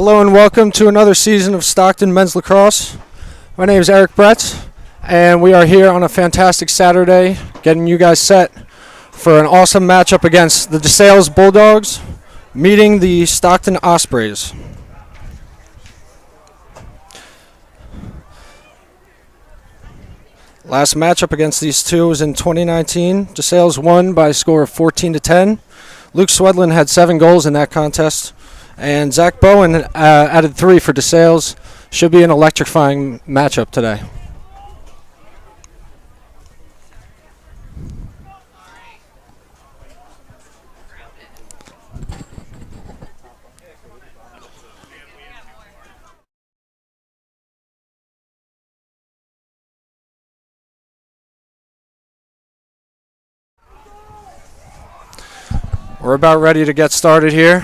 Hello and welcome to another season of Stockton Men's Lacrosse. My name is Eric Brett, and we are here on a fantastic Saturday getting you guys set for an awesome matchup against the DeSales Bulldogs meeting the Stockton Ospreys. Last matchup against these two was in 2019. DeSales won by a score of 14-10. Luke Swedlin had 7 goals in that contest. And Zach Bowen added 3 for DeSales. Should be an electrifying matchup today. We're about ready to get started here.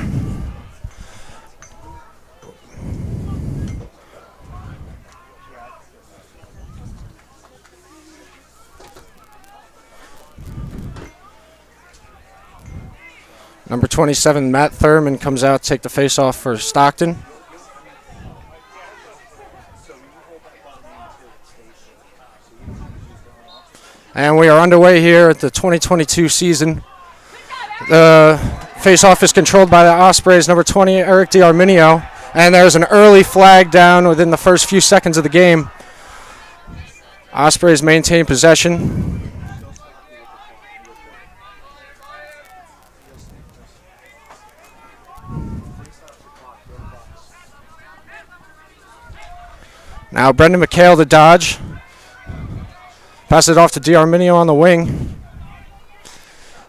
Number 27, Matt Thurman, comes out to take the face-off for Stockton. And we are underway here at the 2022 season. The face-off is controlled by the Ospreys, number 20, Eric DiArminio. And there's an early flag down within the first few seconds of the game. Ospreys maintain possession. Now Brendan McHale to dodge. Pass it off to DiArminio on the wing.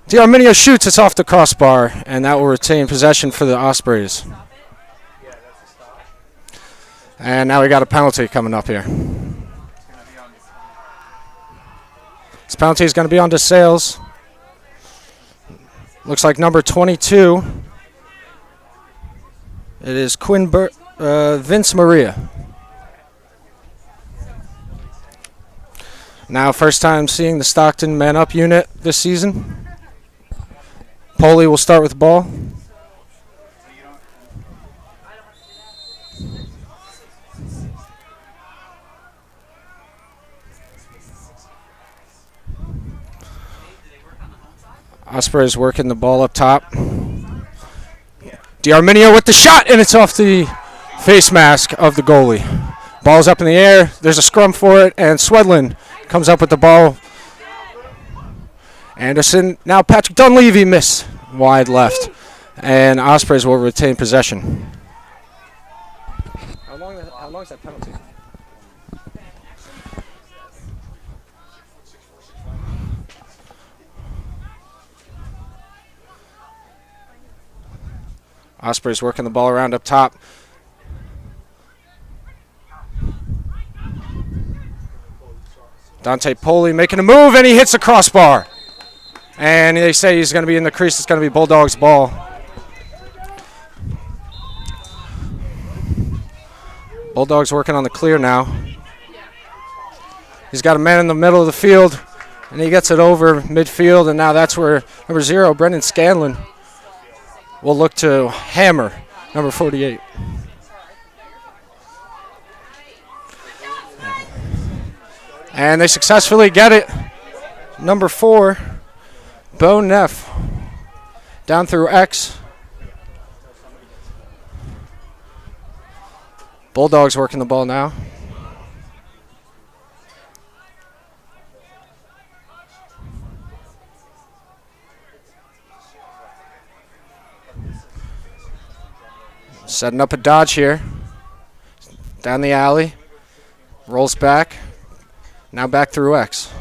DiArminio shoots, it's off the crossbar, and that will retain possession for the Ospreys. And now we got a penalty coming up here. This penalty is going to be on DeSales. Looks like number 22. It is Vince Maria. Now, first time seeing the Stockton man-up unit this season. Poley will start with the ball. Ospreys working the ball up top. DiArminio with the shot, and it's off the face mask of the goalie. Ball's up in the air. There's a scrum for it, and Swedlin comes up with the ball. Anderson, now Patrick Dunleavy, miss wide left. And Ospreys will retain possession. How long is that penalty? Ospreys working the ball around up top. Dante Poley making a move, and he hits the crossbar. And they say he's going to be in the crease. It's going to be Bulldogs' ball. Bulldogs working on the clear now. He's got a man in the middle of the field, and he gets it over midfield, and now that's where number 0, Brendan Scanlon, will look to hammer number 48. And they successfully get it. Number 4, Bo Neff, down through X. Bulldogs working the ball now. Setting up a dodge here. Down the alley. Rolls back. Now back through X.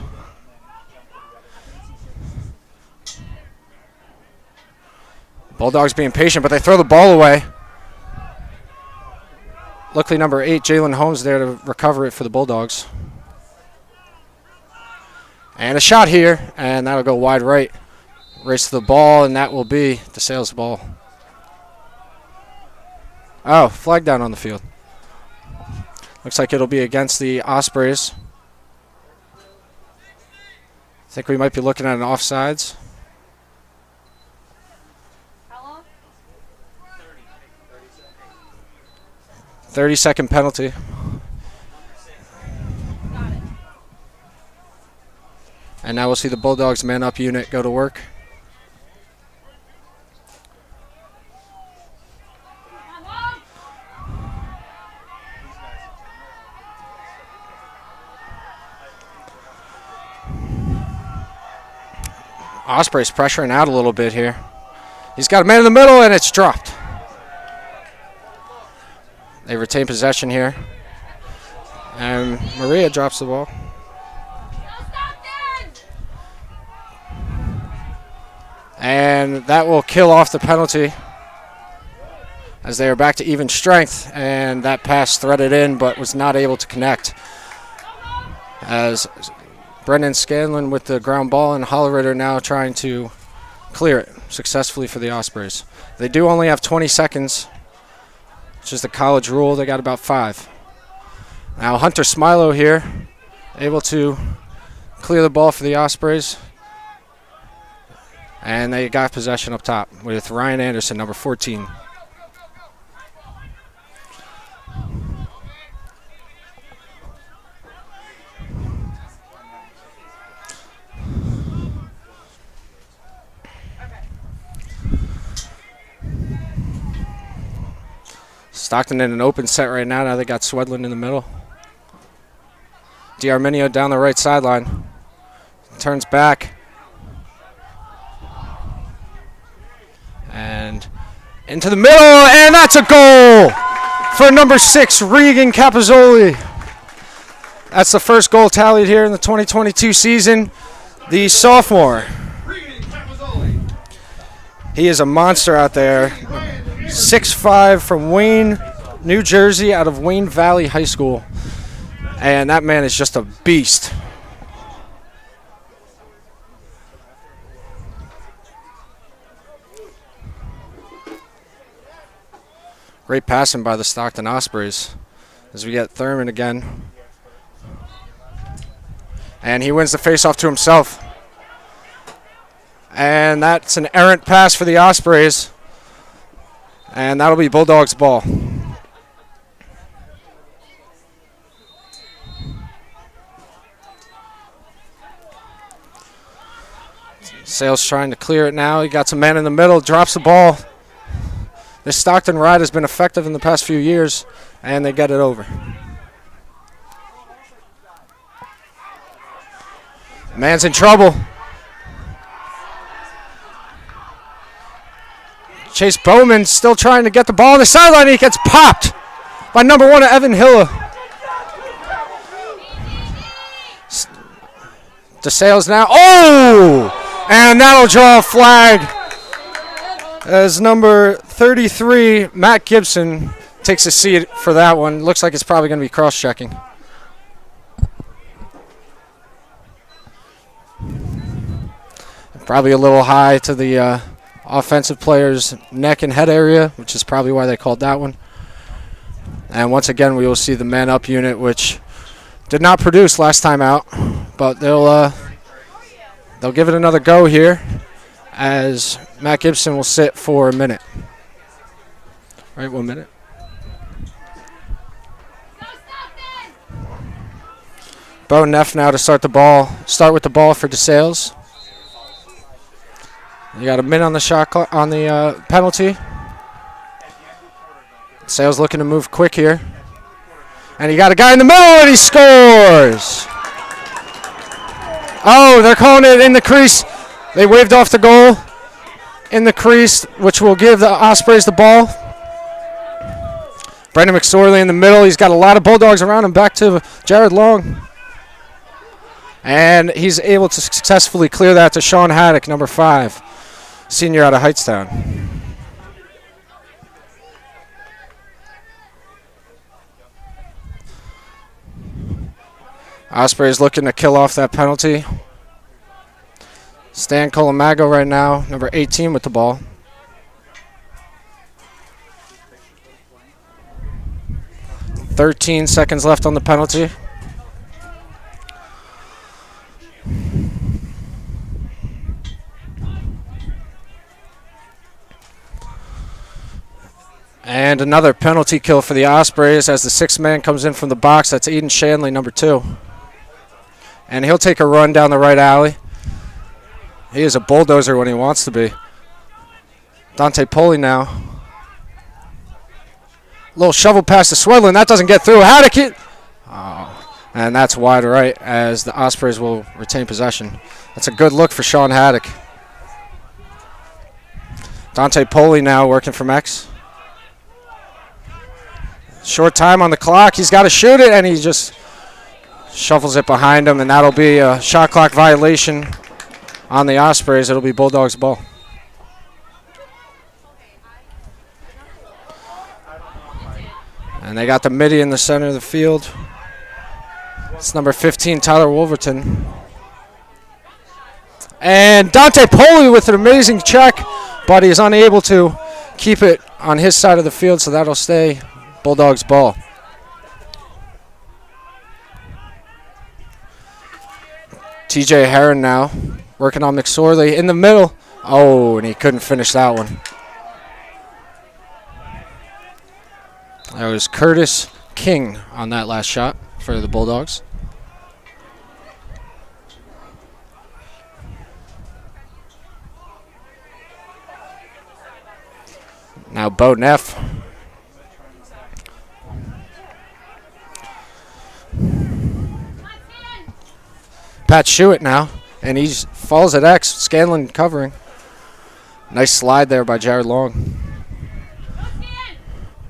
Bulldogs being patient, but they throw the ball away. Luckily, number 8, Jalen Holmes, there to recover it for the Bulldogs. And a shot here, and that'll go wide right. Race to the ball, and that will be DeSales' ball. Oh, flag down on the field. Looks like it'll be against the Ospreys. I think we might be looking at an offsides. 30-second penalty. And now we'll see the Bulldogs man-up unit go to work. Osprey's pressuring out a little bit here. He's got a man in the middle, and it's dropped. They retain possession here. And Maria drops the ball. And that will kill off the penalty as they are back to even strength. And that pass threaded in but was not able to connect. As Brendan Scanlon with the ground ball, and Hollerritter now trying to clear it successfully for the Ospreys. They do only have 20 seconds, which is the college rule. They got about 5. Now Hunter Smilo here, able to clear the ball for the Ospreys. And they got possession up top with Ryan Anderson, number 14. Stockton in an open set right now. Now they got Swedlin in the middle. D'Arminio down the right sideline. Turns back. And into the middle, and that's a goal for number 6, Regan Capozzoli. That's the first goal tallied here in the 2022 season. The sophomore. He is a monster out there. 6'5" from Wayne, New Jersey, out of Wayne Valley High School. And that man is just a beast. Great passing by the Stockton Ospreys as we get Thurman again. And he wins the faceoff to himself. And that's an errant pass for the Ospreys. And that'll be Bulldogs' ball. Sales trying to clear it now. He got some man in the middle, drops the ball. This Stockton ride has been effective in the past few years, and they get it over. Man's in trouble. Chase Bowman still trying to get the ball on the sideline. He gets popped by number 1, Evan Hilla. DeSales now. Oh! And that'll draw a flag as number 33, Matt Gibson, takes a seat for that one. Looks like it's probably going to be cross-checking. Probably a little high to the offensive player's neck and head area, which is probably why they called that one. And once again, we will see the man-up unit, which did not produce last time out, but they'll give it another go here as Matt Gibson will sit for a minute. Right, 1 minute. Bo Neff now to start with the ball for DeSales. You got a minute on the shot clock, on the penalty. Sales looking to move quick here. And he got a guy in the middle, and he scores! Oh, they're calling it in the crease. They waved off the goal in the crease, which will give the Ospreys the ball. Brendan McSorley in the middle. He's got a lot of Bulldogs around him. Back to Jared Long. And he's able to successfully clear that to Sean Haddock, number 5. Senior out of Heightstown. Ospreys looking to kill off that penalty. Stan Colamago right now, number 18 with the ball. .13 seconds left on the penalty. And another penalty kill for the Ospreys as the sixth man comes in from the box. That's Eden Shanley, number 2. And he'll take a run down the right alley. He is a bulldozer when he wants to be. Dante Poli now. Little shovel pass to Swedlin. That doesn't get through. Haddock. Oh, and that's wide right as the Ospreys will retain possession. That's a good look for Sean Haddock. Dante Poli now working from X. Short time on the clock. He's got to shoot it, and he just shuffles it behind him, and that'll be a shot clock violation on the Ospreys. It'll be Bulldogs ball. And they got the midi in the center of the field. It's number 15, Tyler Wolverton. And Dante Poli with an amazing check, but he is unable to keep it on his side of the field, so that'll stay Bulldogs ball. TJ Heron now working on McSorley in the middle. Oh, and he couldn't finish that one. That was Curtis King on that last shot for the Bulldogs. Now Bo Neff. Pat Schuett now, and he falls at X. Scanlon covering. Nice slide there by Jared Long.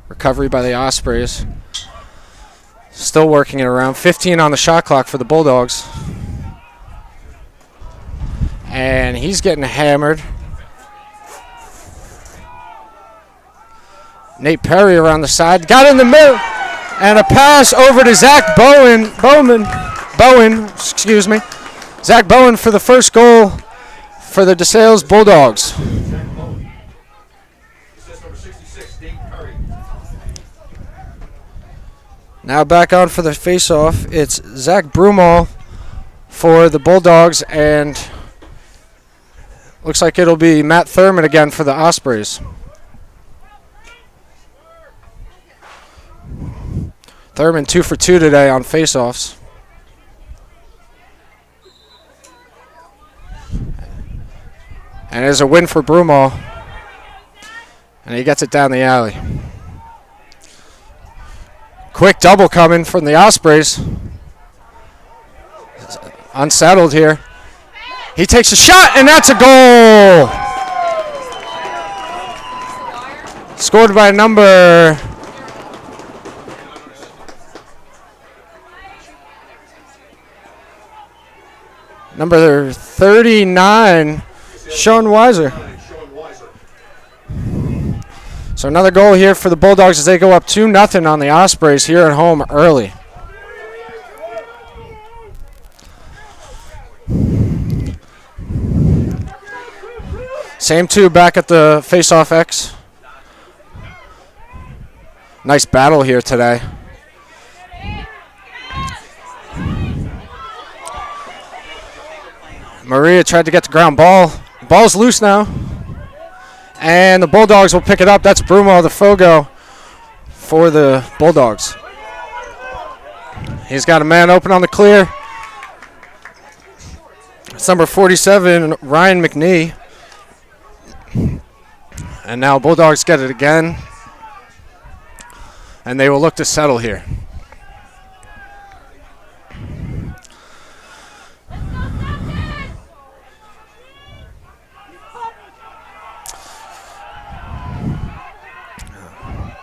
Recovery by the Ospreys. Still working it around. 15 on the shot clock for the Bulldogs. And he's getting hammered. Nate Perry around the side. Got in the middle. And a pass over to Zach Bowen, excuse me. Zach Bowen for the first goal for the DeSales Bulldogs. Now back on for the face-off. It's Zach Brumall for the Bulldogs, and looks like it'll be Matt Thurman again for the Ospreys. Thurman 2 for 2 today on face-offs. And it is a win for Brumall. And he gets it down the alley. Quick double coming from the Ospreys. Unsettled here. He takes a shot, and that's a goal. Scored by number 39, Sean Weiser. So another goal here for the Bulldogs as they go up 2-0 on the Ospreys here at home early. Same two back at the face-off X. Nice battle here today. Maria tried to get the ground ball. Ball's loose now. And the Bulldogs will pick it up. That's Brumo, the Fogo, for the Bulldogs. He's got a man open on the clear. It's number 47, Ryan McNee. And now Bulldogs get it again. And they will look to settle here.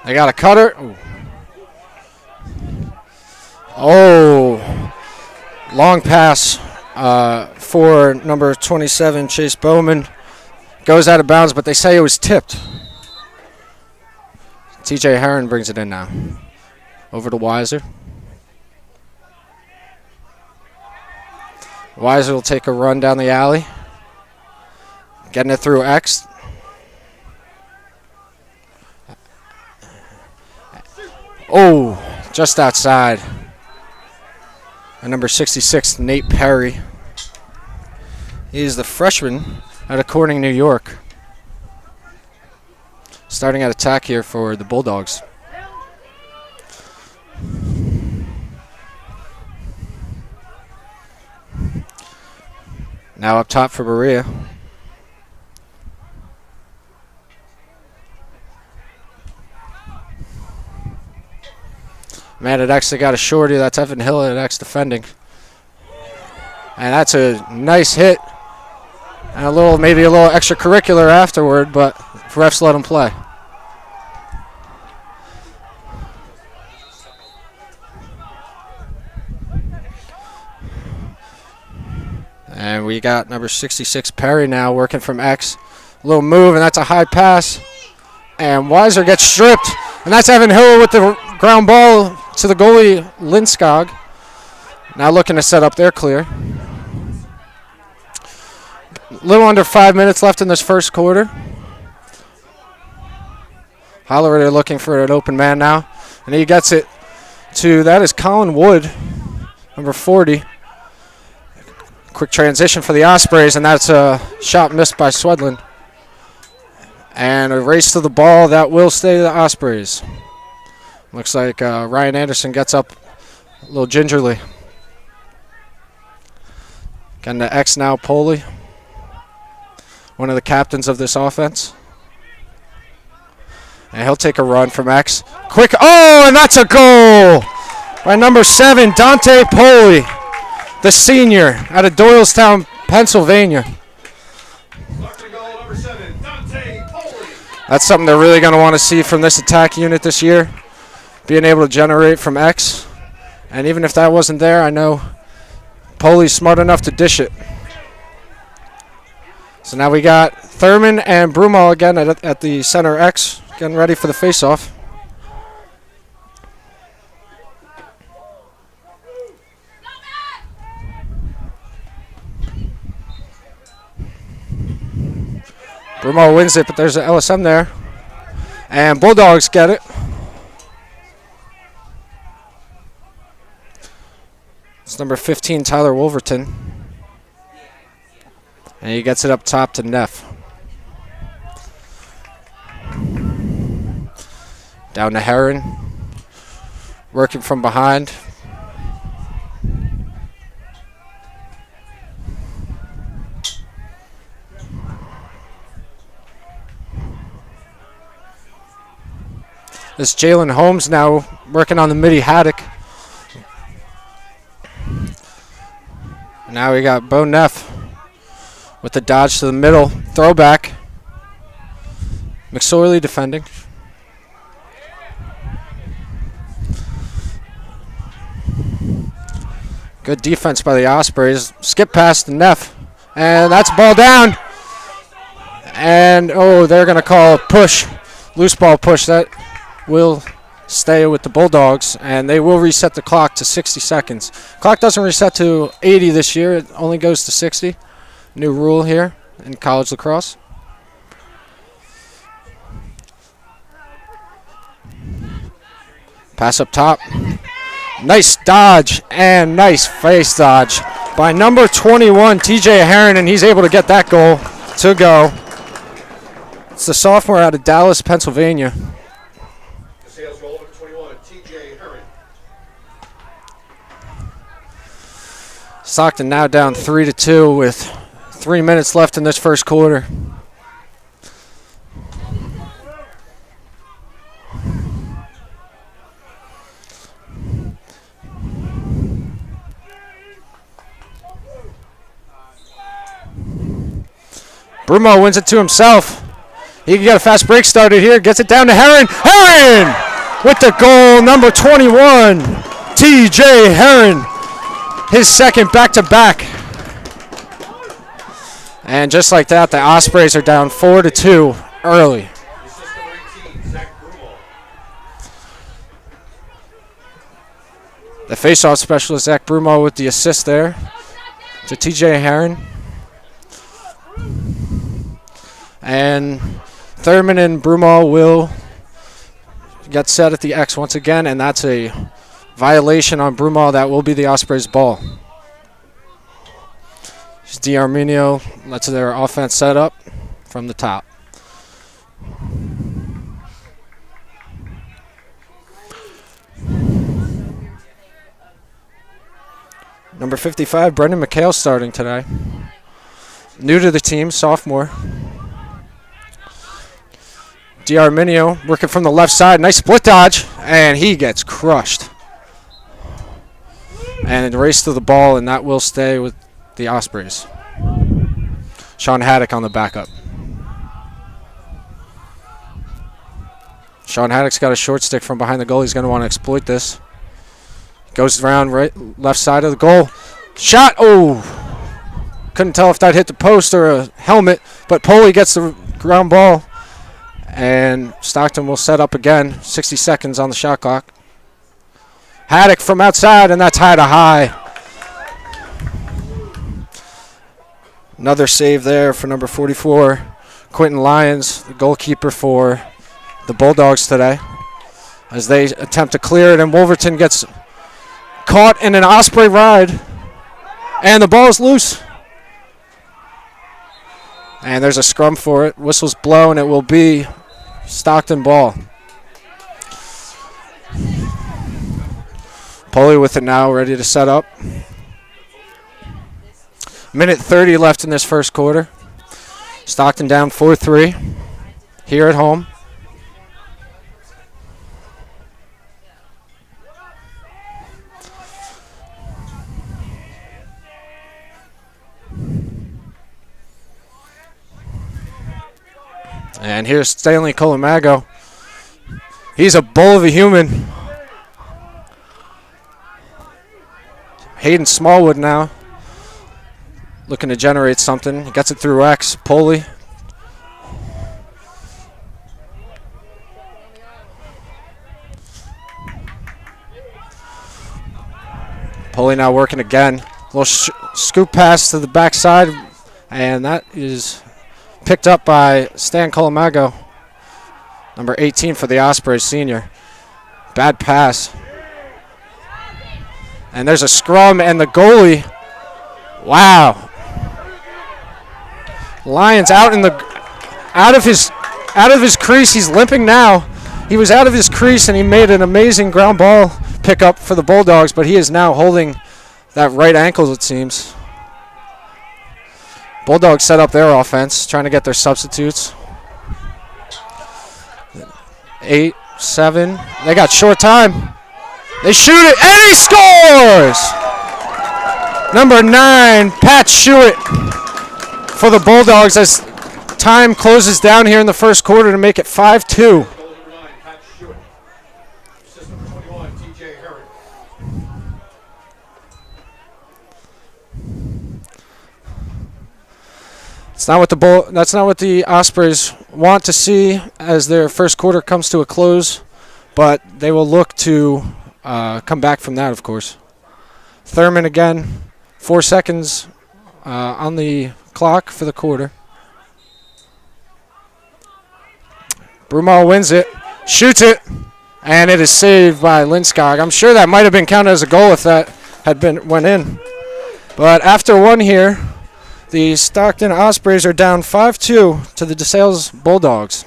They got a cutter. Ooh. Oh, long pass for number 27, Chase Bowman. Goes out of bounds, but they say it was tipped. TJ Heron brings it in now. Over to Weiser. Weiser will take a run down the alley. Getting it through X. Oh, just outside. And number 66, Nate Perry. He is the freshman out of Corning, New York. starting at attack here for the Bulldogs. Now up top for Berea. Man at X, they got a shorty. That's Evan Hill at X defending. And that's a nice hit. And maybe a little extracurricular afterward, but refs let him play. And we got number 66 Perry now working from X. A little move, and that's a high pass. And Weiser gets stripped. And that's Evan Hill with the ground ball to the goalie, Lindskog. Now looking to set up their clear. A little under 5 minutes left in this first quarter. Holliday looking for an open man now. And he gets it to, that is Colin Wood, number 40. Quick transition for the Ospreys, and that's a shot missed by Swedlin. And a race to the ball that will stay to the Ospreys. Looks like Ryan Anderson gets up a little gingerly. Getting to X now, Poley. One of the captains of this offense. And he'll take a run from X. Quick, oh, and that's a goal by number 7, Dante Poley, the senior out of Doylestown, Pennsylvania. That's something they're really going to want to see from this attack unit this year, being able to generate from X. And even if that wasn't there, I know Poley's smart enough to dish it. So now we got Thurman and Broomall again at the center X, getting ready for the face-off. Broomall wins it, but there's an LSM there. And Bulldogs get it. It's number 15, Tyler Wolverton. And he gets it up top to Neff. Down to Heron. Working from behind. This Jalen Holmes now working on the midi haddock. Now we got Bo Neff with the dodge to the middle. Throwback. McSorley defending. Good defense by the Ospreys. Skip past the Neff. And that's ball down. And, oh, they're going to call a push. Loose ball push. That will stay with the Bulldogs, and they will reset the clock to 60 seconds. Clock doesn't reset to 80 this year. It only goes to 60. New rule here in college lacrosse. Pass up top. Nice dodge and nice face dodge by number 21, TJ Heron, and he's able to get that goal to go. It's the sophomore out of Dallas, Pennsylvania. DeSales goal number 21, TJ Heron. Stockton now down 3-2 with 3 minutes left in this first quarter. Brumo wins it to himself. He can get a fast break started here. Gets it down to Heron. Heron with the goal, number 21, TJ Heron. His second back-to-back. And just like that, the Ospreys are down 4-2 early. The face-off specialist, Zach Brumo, with the assist there to TJ Heron. And Thurman and Brumo will get set at the X once again, and that's a violation on Brumo. That will be the Ospreys' ball. D'Arminio lets their offense set up from the top. Number 55, Brendan McHale starting today. New to the team, sophomore. D'Arminio working from the left side. Nice split dodge, and he gets crushed. And race to the ball, and that will stay with the Ospreys. Sean Haddock on the backup. Sean Haddock's got a short stick from behind the goal. He's going to want to exploit this. Goes around left side of the goal. Shot! Oh! Couldn't tell if that hit the post or a helmet, but Poley gets the ground ball. And Stockton will set up again. 60 seconds on the shot clock. Haddock from outside, and that's high to high. Another save there for number 44, Quentin Lyons, the goalkeeper for the Bulldogs today, as they attempt to clear it, and Wolverton gets caught in an Osprey ride, and the ball is loose. And there's a scrum for it. Whistle's blown. It will be Stockton ball. Poley with it now, ready to set up. Minute 30 left in this first quarter. Stockton down 4-3 here at home. And here's Stanley Colamago. He's a bull of a human. Hayden Smallwood now looking to generate something. He gets it through X. Poley. Poley now working again. Little scoop pass to the backside, and that is picked up by Stan Colamago, number 18 for the Ospreys senior. Bad pass. And there's a scrum, and the goalie, wow. Lyons out of his crease. He's limping now. He was out of his crease, and he made an amazing ground ball pickup for the Bulldogs, but he is now holding that right ankle, it seems. Bulldogs set up their offense, trying to get their substitutes. 8, 7. They got short time. They shoot it, and he scores! Number 9, Pat Schuett for the Bulldogs as time closes down here in the first quarter to make it 5-2. That's not what the Ospreys want to see as their first quarter comes to a close, but they will look to come back from that, of course. Thurman again, 4 seconds on the clock for the quarter. Broomall wins it, shoots it, and it is saved by Lindskog. I'm sure that might have been counted as a goal if that went in. But after one here, the Stockton Ospreys are down 5-2 to the DeSales Bulldogs.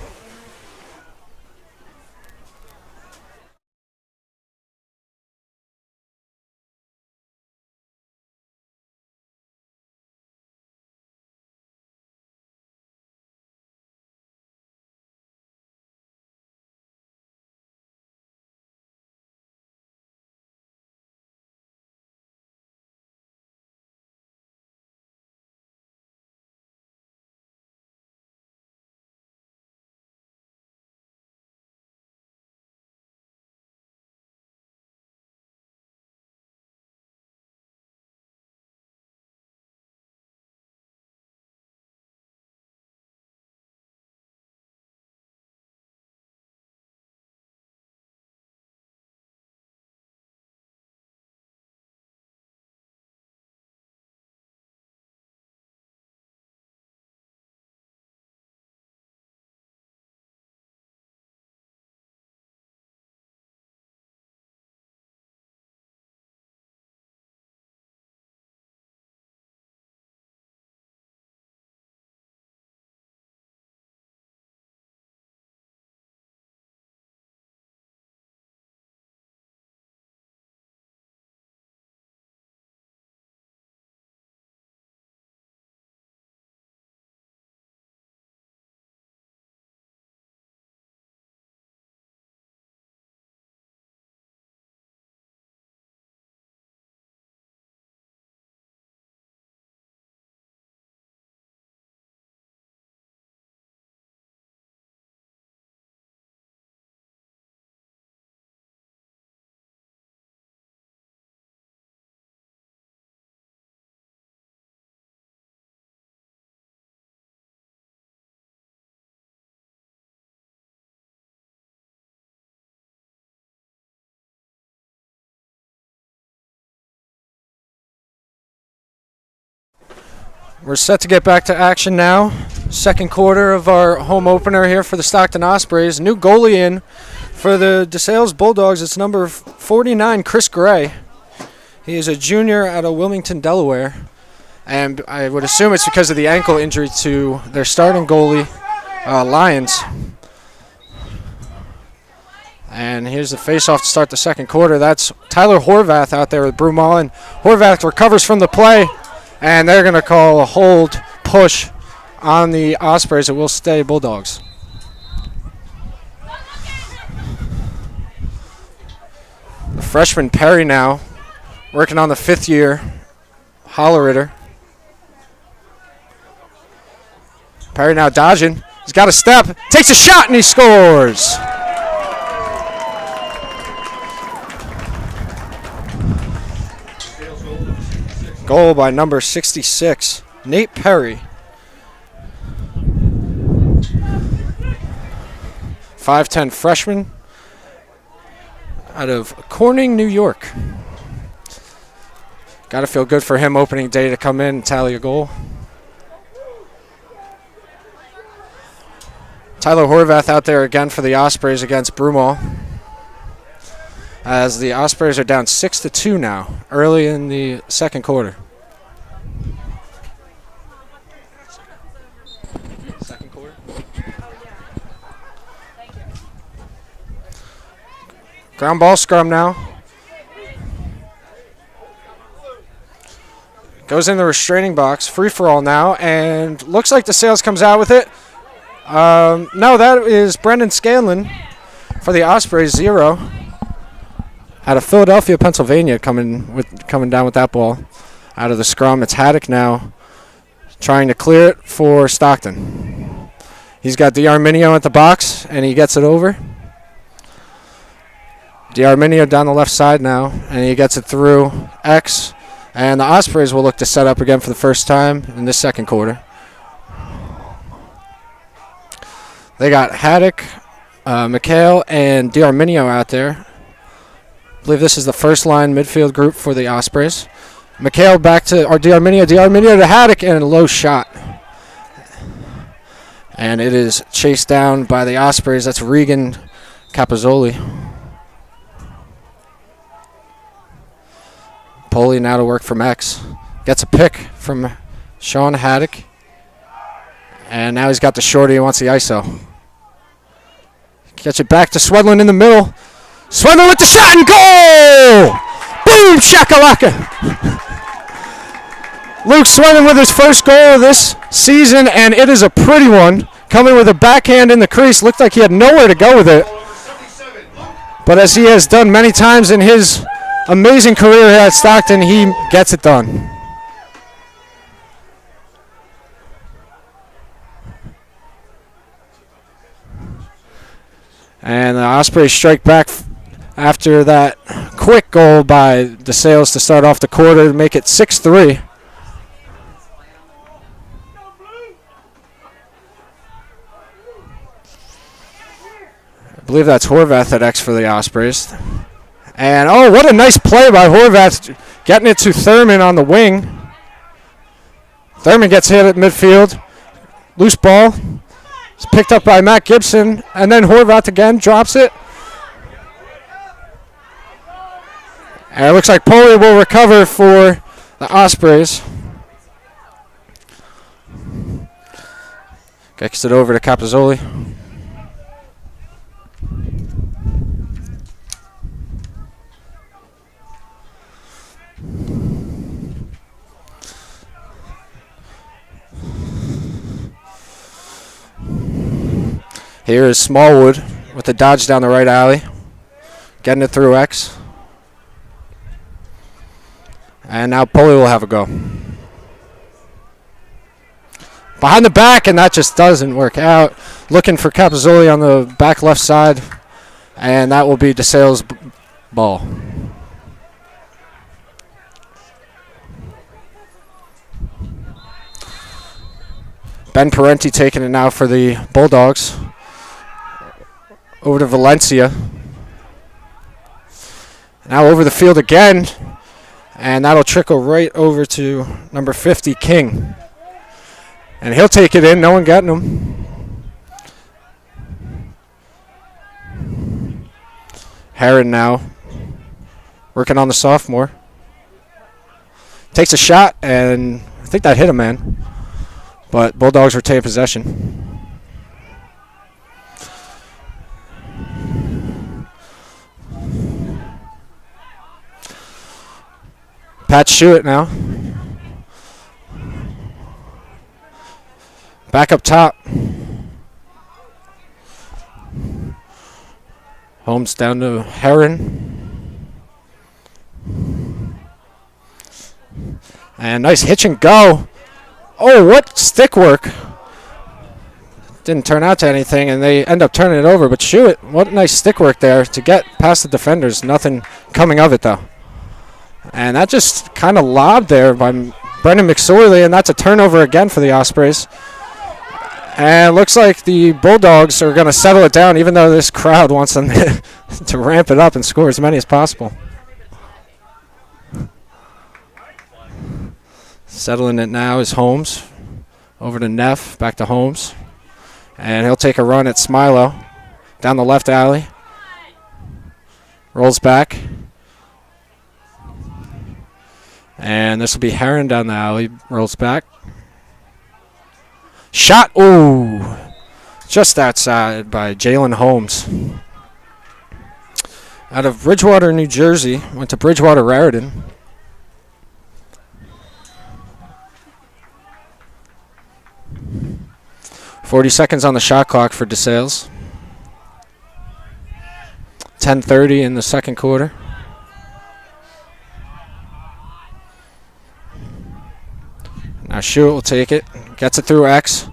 We're set to get back to action now. Second quarter of our home opener here for the Stockton Ospreys. New goalie in for the DeSales Bulldogs. It's number 49, Chris Gray. He is a junior out of Wilmington, Delaware. And I would assume it's because of the ankle injury to their starting goalie, Lyons. And here's the face-off to start the second quarter. That's Tyler Horvath out there with Brumall. And Horvath recovers from the play. And they're going to call a hold push on the Ospreys. It will stay Bulldogs. The freshman Perry now working on the fifth year. Holleritter. Perry now dodging. He's got a step. Takes a shot and he scores. Goal by number 66, Nate Perry. 5'10" freshman out of Corning, New York. Got to feel good for him opening day to come in and tally a goal. Tyler Horvath out there again for the Ospreys against Brumall. As the Ospreys are down 6-2 now, early in the second quarter. Second quarter? Ground ball scrum now. Goes in the restraining box, free for all now, and looks like DeSales comes out with it. No, that is Brendan Scanlon for the Ospreys, 0. Out of Philadelphia, Pennsylvania, coming down with that ball. Out of the scrum, it's Haddock now trying to clear it for Stockton. He's got DiArminio at the box, and he gets it over. DiArminio down the left side now, and he gets it through X. And the Ospreys will look to set up again for the first time in this second quarter. They got Haddock, McHale, and DiArminio out there. I believe this is the first line midfield group for the Ospreys. McHale back to DiArminio to Haddock, and a low shot. And it is chased down by the Ospreys. That's Regan Capozzoli. Poli now to work from X. Gets a pick from Sean Haddock. And now he's got the shorty. He wants the ISO. Gets it back to Swedlin in the middle. Swedlin with the shot and goal! Boom, shakalaka! Luke Swedlin with his first goal of this season, and it is a pretty one. Coming with a backhand in the crease. Looked like he had nowhere to go with it. But as he has done many times in his amazing career here at Stockton, he gets it done. And the Ospreys strike back after that quick goal by DeSales to start off the quarter to make it 6-3. I believe that's Horvath at X for the Ospreys. And, oh, what a nice play by Horvath, getting it to Thurman on the wing. Thurman gets hit at midfield. Loose ball. It's picked up by Matt Gibson, and then Horvath again drops it. And it looks like Poli will recover for the Ospreys. Gets it over to Capozzoli. Here is Smallwood with the dodge down the right alley. Getting it through X. And now Poli will have a go. Behind the back, and that just doesn't work out. Looking for Capozzoli on the back left side. And that will be DeSales' ball. Ben Parenti taking it now for the Bulldogs. Over to Valencia. Now over the field again. And that'll trickle right over to number 50, King. And he'll take it in. No one getting him. Heron now working on the sophomore. Takes a shot, and I think that hit him, man. But Bulldogs retain possession. Pat Schuett now. Back up top. Holmes down to Heron. And nice hitch and go. Oh, what stick work. Didn't turn out to anything, and they end up turning it over. But Schuett, what nice stick work there to get past the defenders. Nothing coming of it, though. And that just kind of lobbed there by Brendan McSorley, and that's a turnover again for the Ospreys. And it looks like the Bulldogs are going to settle it down, even though this crowd wants them to ramp it up and score as many as possible. Settling it now is Holmes. Over to Neff, back to Holmes. And he'll take a run at Smilo. Down the left alley. Rolls back. And this will be Heron down the alley. Rolls back. Shot. Ooh. Just outside by Jalen Holmes. Out of Bridgewater, New Jersey. Went to Bridgewater Raritan. .40 on the shot clock for DeSales. 10:30 in the second quarter. Now Schuett will take it. Gets it through X.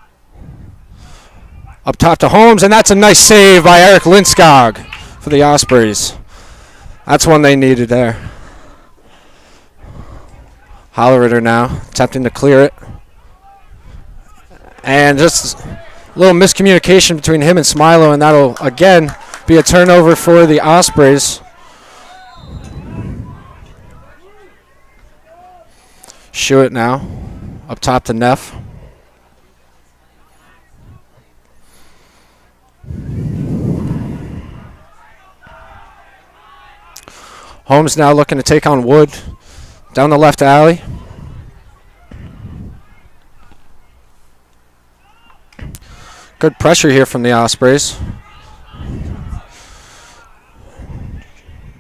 Up top to Holmes, and that's a nice save by Eric Lindskog for the Ospreys. That's one they needed there. Holleriter now, attempting to clear it. And just a little miscommunication between him and Smilo, and that'll again be a turnover for the Ospreys. Schuett now, up top to Neff. Holmes now looking to take on Wood down the left alley. Good pressure here from the Ospreys.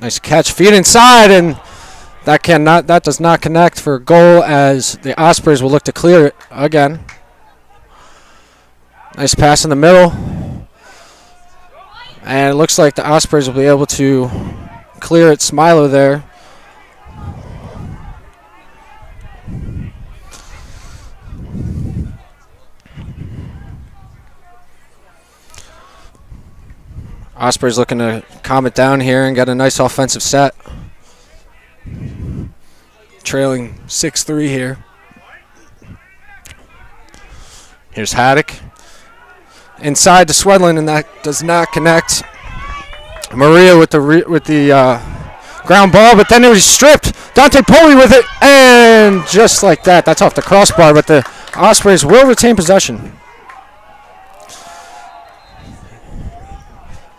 Nice catch, feet inside, and that does not connect for a goal, as the Ospreys will look to clear it again. Nice pass in the middle. And it looks like the Ospreys will be able to clear it. Smilo there. Ospreys looking to calm it down here and get a nice offensive set. Trailing 6-3 here. Here's Haddock. Inside to Swedlin, and that does not connect. Maria with the ground ball, but then it was stripped. Dante Poli with it, and just like that, that's off the crossbar, but the Ospreys will retain possession.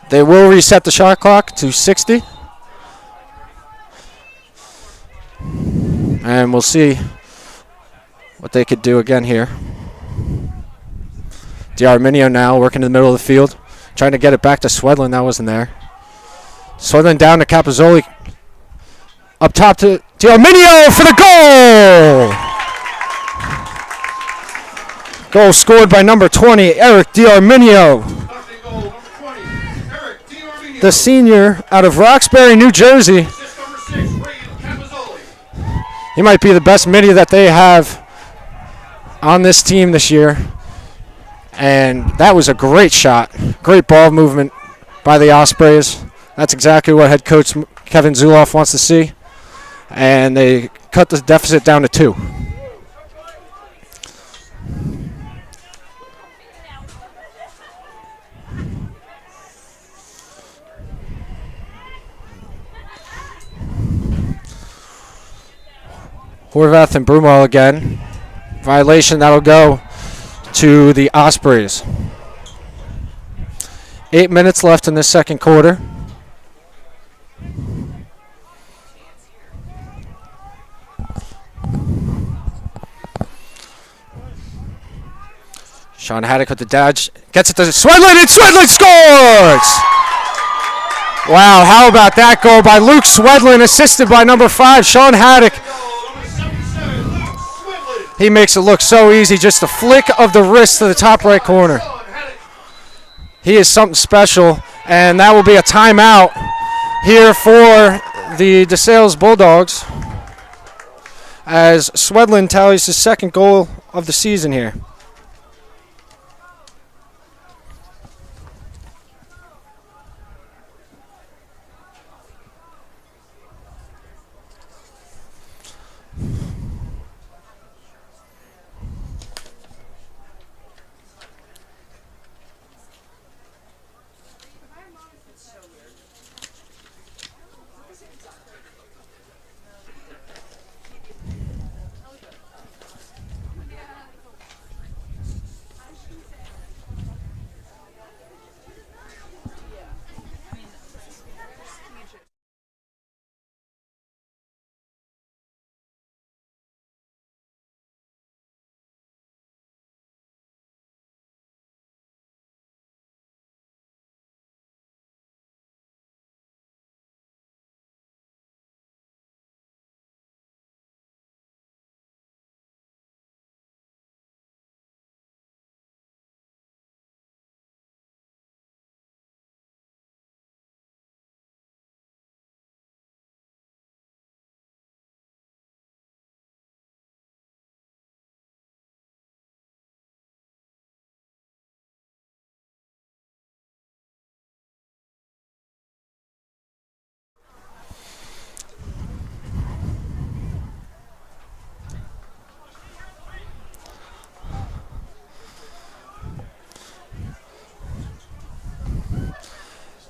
They will reset the shot clock to 60. And we'll see what they could do again here. D'Arminio now working in the middle of the field, trying to get it back to Swedlin. That wasn't there. Swedlin down to Capozzoli. Up top to D'Arminio for the goal! Goal scored by number 20, Eric D'Arminio. The senior out of Roxbury, New Jersey. He might be the best midi that they have on this team this year. And that was a great shot. Great ball movement by the Ospreys. That's exactly what head coach Kevin Zuloff wants to see. And they cut the deficit down to 2. Horvath and Brumall again. Violation, that'll go to the Ospreys. 8 minutes left in the second quarter. Sean Haddock with the dodge. Gets it to Swedlin, and Swedlin scores! Wow, how about that goal by Luke Swedlin, assisted by number 5, Sean Haddock. He makes it look so easy, just a flick of the wrist to the top right corner. He is something special, and that will be a timeout here for the DeSales Bulldogs as Swedlin tallies his second goal of the season here.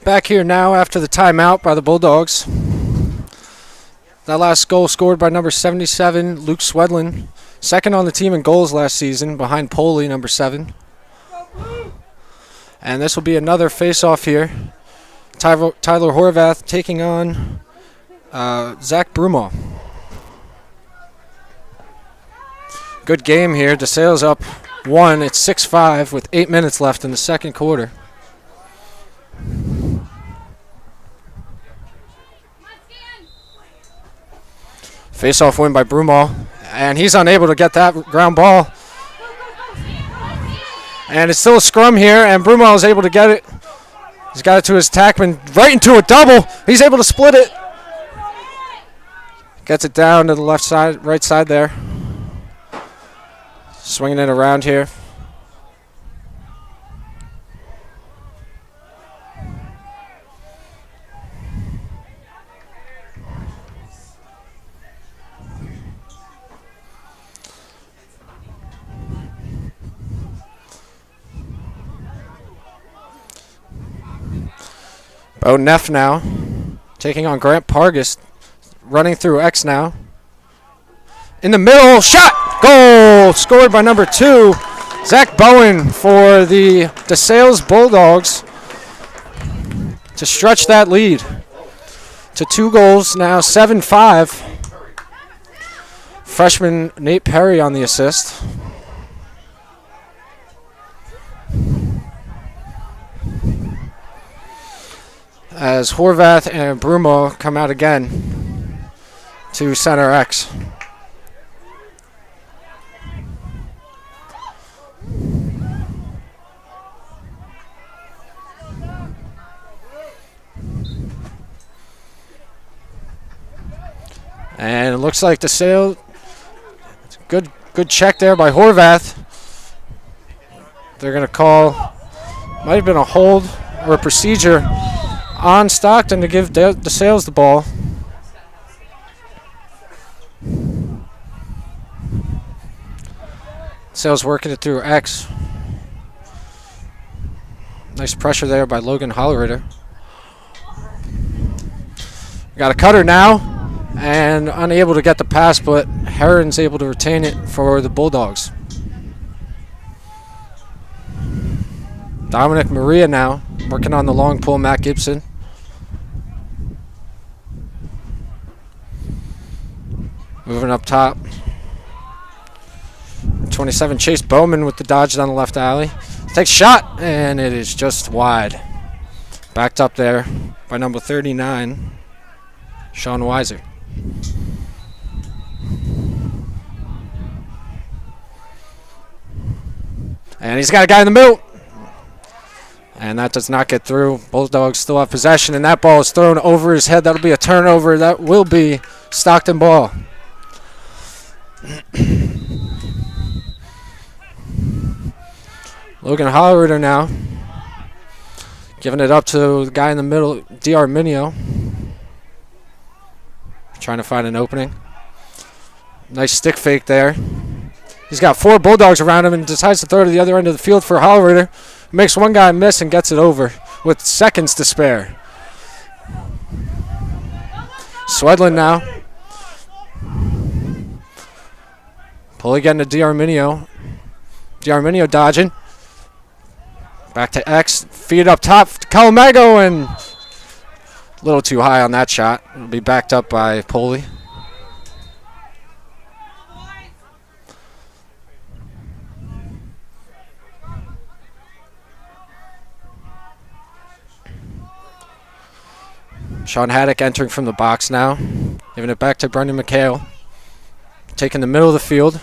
Back here now after the timeout by the Bulldogs. That last goal scored by number 77, Luke Swedlin. Second on the team in goals last season, behind Poley, number 7. And this will be another face-off here. Tyler Horvath taking on Zach Brumaw. Good game here. DeSales up 1. It's 6-5 with 8 minutes left in the second quarter. Face-off win by Brumaw, and he's unable to get that ground ball. And it's still a scrum here, and Brumaw is able to get it. He's got it to his tackman, right into a double. He's able to split it. Gets it down to the left side, right side there. Swinging it around here. Bo Neff now, taking on Grant Pargus, running through X now. In the middle, shot, goal, scored by number 2, Zach Bowen for the DeSales Bulldogs to stretch that lead to 2 goals now, 7-5. Freshman Nate Perry on the assist. As Horvath and Brumaw come out again to center X. And it looks like DeSales, good check there by Horvath. They're going to call, might have been a hold or a procedure on Stockton to give DeSales the ball. DeSales working it through X. Nice pressure there by Logan Holleritter. Got a cutter now, and unable to get the pass, but Heron's able to retain it for the Bulldogs. Dominic Maria now working on the long pull. Matt Gibson. Moving up top. 27 Chase Bowman with the dodge down the left alley. Takes shot, and it is just wide. Backed up there by number 39, Sean Weiser. And he's got a guy in the middle. And that does not get through. Bulldogs still have possession, and that ball is thrown over his head. That'll be a turnover. That will be Stockton ball. Logan Hollister now. Giving it up to the guy in the middle, D'Arminio. Trying to find an opening. Nice stick fake there. He's got 4 Bulldogs around him and decides to throw it to the other end of the field for Hollister. Makes one guy miss and gets it over with seconds to spare. Swedlin now. Pulley getting to D'Arminio. D'Arminio dodging. Back to X. Feed up top to Calamago, and a little too high on that shot. It'll be backed up by Pulley. Sean Haddock entering from the box now. Giving it back to Brendan McHale. Taking the middle of the field.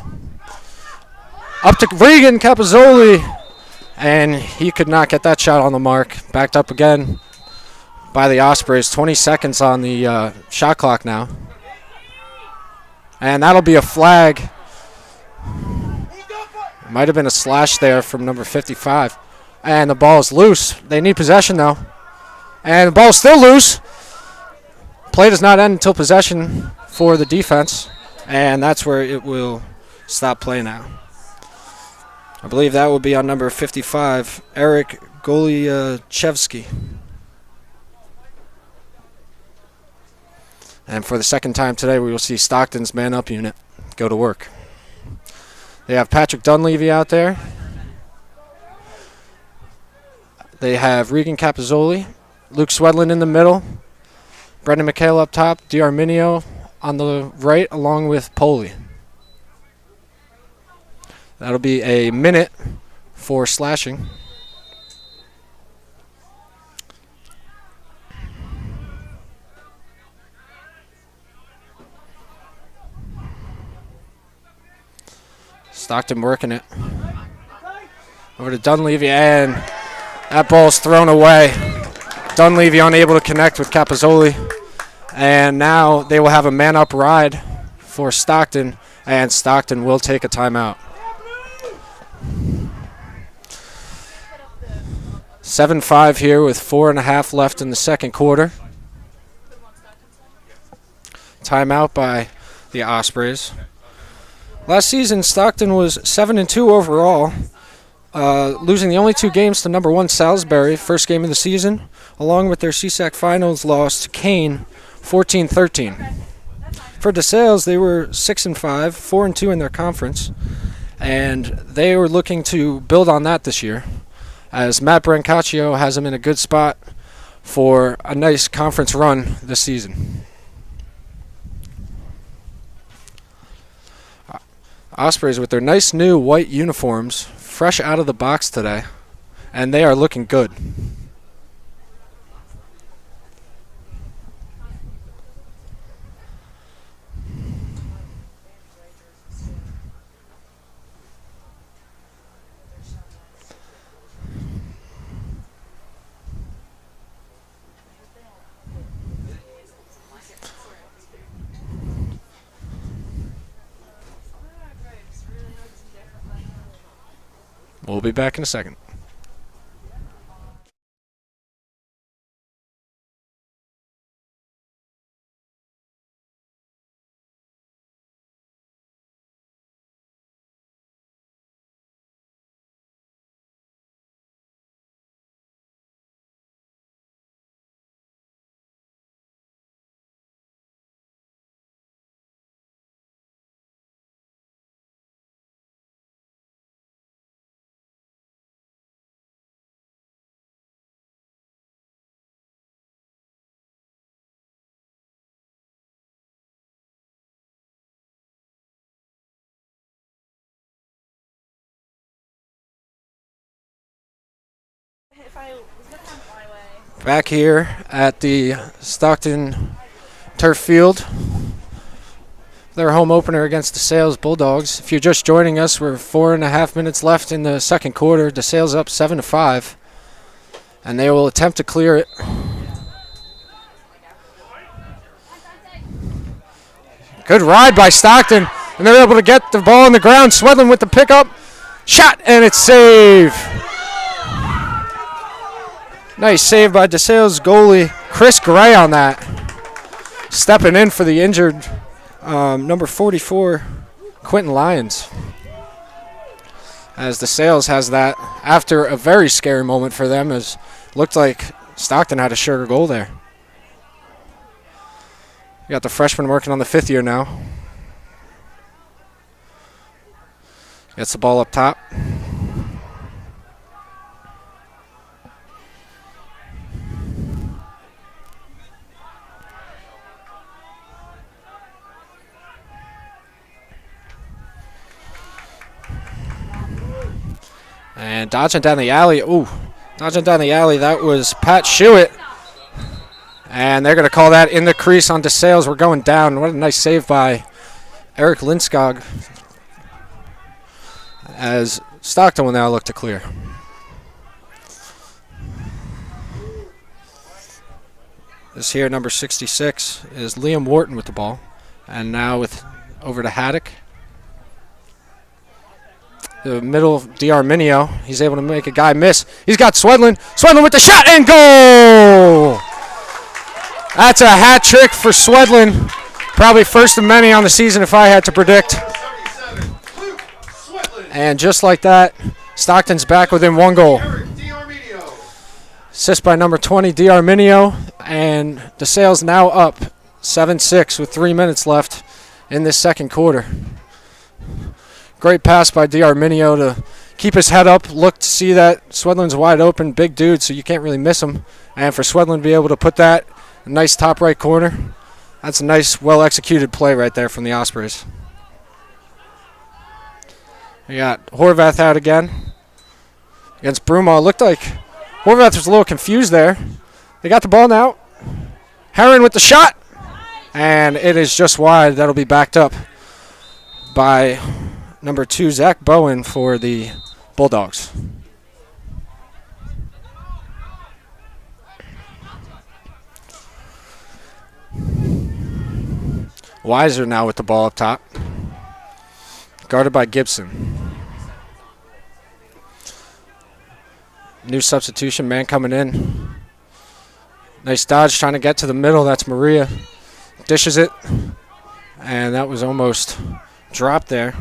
Up to Regan Capozzoli. And he could not get that shot on the mark. Backed up again by the Ospreys. 20 seconds on the shot clock now. And that'll be a flag. Might have been a slash there from number 55. And the ball is loose. They need possession though. And the ball's still loose. Play does not end until possession for the defense. And that's where it will stop play now. I believe that will be on number 55, Eric Goliachevsky. And for the second time today, we will see Stockton's man-up unit go to work. They have Patrick Dunleavy out there. They have Regan Capozzoli, Luke Swedlin in the middle, Brendan McHale up top, D'Arminio on the right, along with Pulley. That'll be a minute for slashing. Stockton working it. Over to Dunleavy, and that ball's thrown away. Dunleavy unable to connect with Capozzoli. And now they will have a man-up ride for Stockton, and Stockton will take a timeout. 7-5 here with 4.5 left in the second quarter. Timeout by the Ospreys. Last season, Stockton was 7-2 overall, losing the only 2 games to number 1 Salisbury, first game of the season, along with their CSAC Finals loss to Kane, 14-13. For DeSales, they were 6-5, 4-2 in their conference, and they were looking to build on that this year, as Matt Brancaccio has them in a good spot for a nice conference run this season. Ospreys with their nice new white uniforms, fresh out of the box today, and they are looking good. We'll be back in a second. Back here at the Stockton turf field. Their home opener against DeSales Bulldogs. If you're just joining us, we're 4.5 minutes left in the second quarter. DeSales up 7-5, and they will attempt to clear it. Good ride by Stockton, and they're able to get the ball on the ground. Swedlin with the pickup, shot, and it's save. Nice save by DeSales goalie Chris Gray on that. Stepping in for the injured number 44, Quentin Lyons. As DeSales has that after a very scary moment for them, as looked like Stockton had a sugar goal there. You got the freshman working on the 5th year now. Gets the ball up top. And dodging down the alley. Ooh, dodging down the alley. That was Pat Shewitt. And they're going to call that in the crease on DeSales. We're going down. What a nice save by Eric Linskog. As Stockton will now look to clear. This here, number 66, is Liam Wharton with the ball. And now over to Haddock. The middle, DR Minio. He's able to make a guy miss. He's got Swedlin. Swedlin with the shot and goal! That's a hat trick for Swedlin. Probably first of many on the season if I had to predict. And just like that, Stockton's back within 1 goal. Assist by number 20, DR Minio. And DeSales now up 7-6 with 3 minutes left in this second quarter. Great pass by DR Minio to keep his head up, look to see that Swedlin's wide open, big dude, so you can't really miss him. And for Swedlin to be able to put that in a nice top right corner, that's a nice, well-executed play right there from the Ospreys. We got Horvath out again against Bruma. It looked like Horvath was a little confused there. They got the ball now. Heron with the shot, and it is just wide. That'll be backed up by number 2, Zach Bowen for the Bulldogs. Weiser now with the ball up top. Guarded by Gibson. New substitution, man coming in. Nice dodge trying to get to the middle. That's Maria. Dishes it. And that was almost dropped there.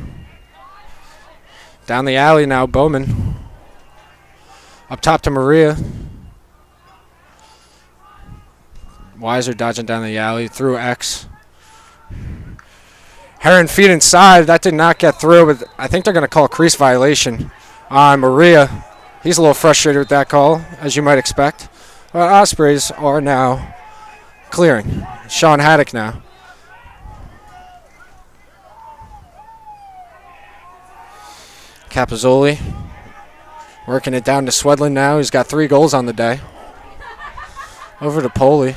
Down the alley now, Bowman. Up top to Maria. Weiser dodging down the alley through X. Heron feet inside. That did not get through, but I think they're going to call a crease violation on Maria. He's a little frustrated with that call, as you might expect. But Ospreys are now clearing. Sean Haddock now. Capozzoli working it down to Swedlin now. He's got 3 goals on the day. Over to Poli.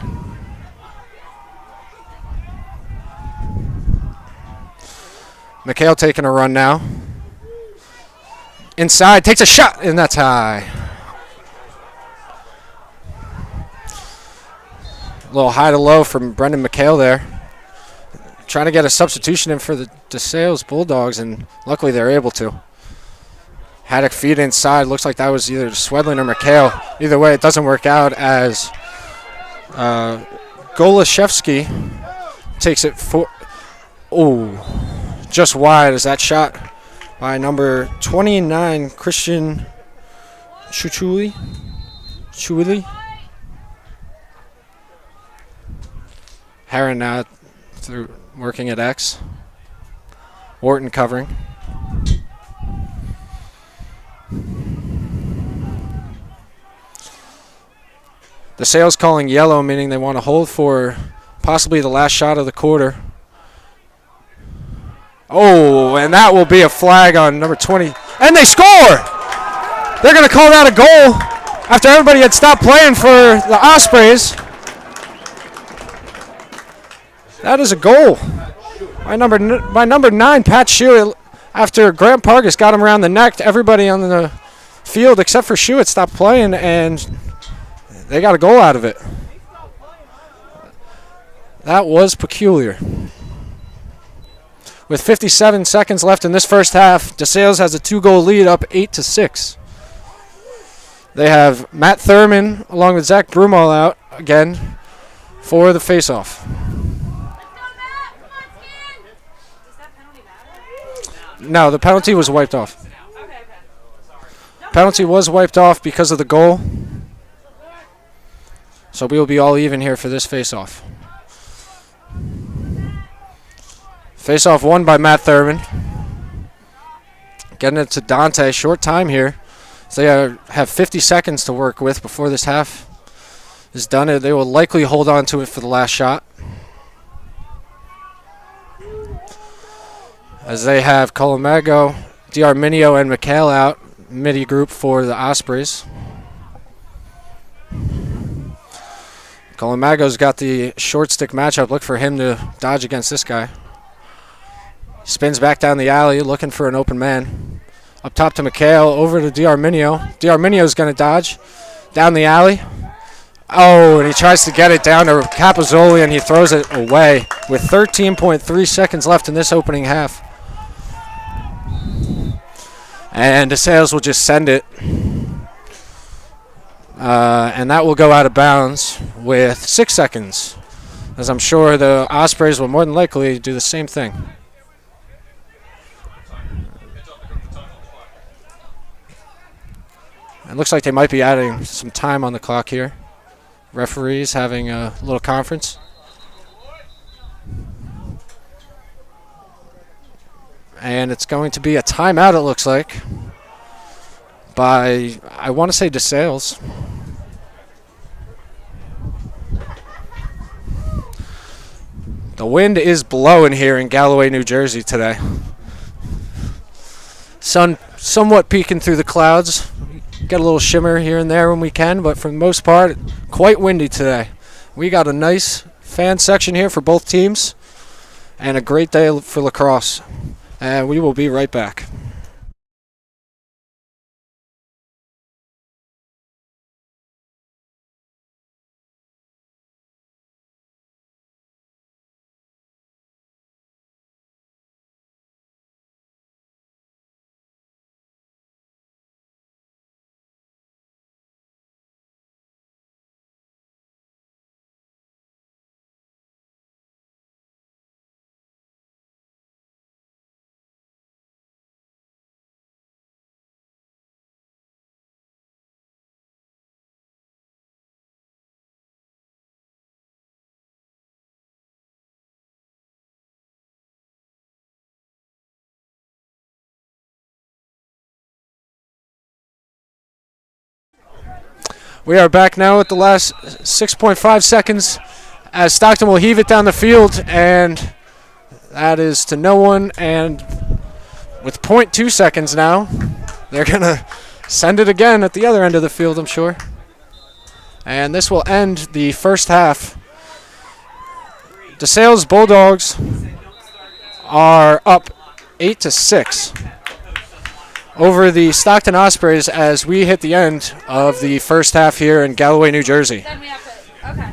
McHale taking a run now. Inside, takes a shot, and that's high. A little high to low from Brendan McHale there. Trying to get a substitution in for the DeSales Bulldogs, and luckily they're able to. Haddock feet inside. Looks like that was either Swedlin or McHale. Either way, it doesn't work out as Golashevsky takes it for... Oh, just wide as that shot by number 29, Christian Chuchuli. Heron now through working at X. Wharton covering. DeSales calling yellow, meaning they want to hold for possibly the last shot of the quarter. Oh, and that will be a flag on number 20. And they score! They're going to call that a goal. After everybody had stopped playing for the Ospreys, that is a goal by number 9, Pat Shewitt. After Grant Pargas got him around the neck, everybody on the field except for Shewitt stopped playing, and they got a goal out of it. That was peculiar. With 57 seconds left in this first half, DeSales has a 2-goal lead, up 8-6. They have Matt Thurman along with Zach Brumall out again for the faceoff. No, the penalty was wiped off. Penalty was wiped off because of the goal. So we will be all even here for this faceoff. Faceoff won by Matt Thurman. Getting it to Dante. Short time here. So they have 50 seconds to work with before this half is done. They will likely hold on to it for the last shot, as they have Colomego, D'Arminio, and McHale out, midi group for the Ospreys. Colomago's got the short stick matchup. Look for him to dodge against this guy. Spins back down the alley looking for an open man. Up top to McHale, over to D'Arminio. D'Arminio's going to dodge down the alley. Oh, and he tries to get it down to Capozzoli, and he throws it away with 13.3 seconds left in this opening half. And DeSales will just send it. And that will go out of bounds with 6 seconds, as I'm sure the Ospreys will more than likely do the same thing. It looks like they might be adding some time on the clock here. Referees having a little conference. And it's going to be a timeout, it looks like, by, I want to say, DeSales. The wind is blowing here in Galloway, New Jersey today. Sun somewhat peeking through the clouds. Get a little shimmer here and there when we can, but for the most part, quite windy today. We got a nice fan section here for both teams, and a great day for lacrosse. And we will be right back. We are back now at the last 6.5 seconds as Stockton will heave it down the field, and that is to no one. And with 0.2 seconds now, they're going to send it again at the other end of the field, I'm sure. And this will end the first half. DeSales Bulldogs are up 8-6 over the Stockton Ospreys as we hit the end of the first half here in Galloway, New Jersey. Then we have to, okay.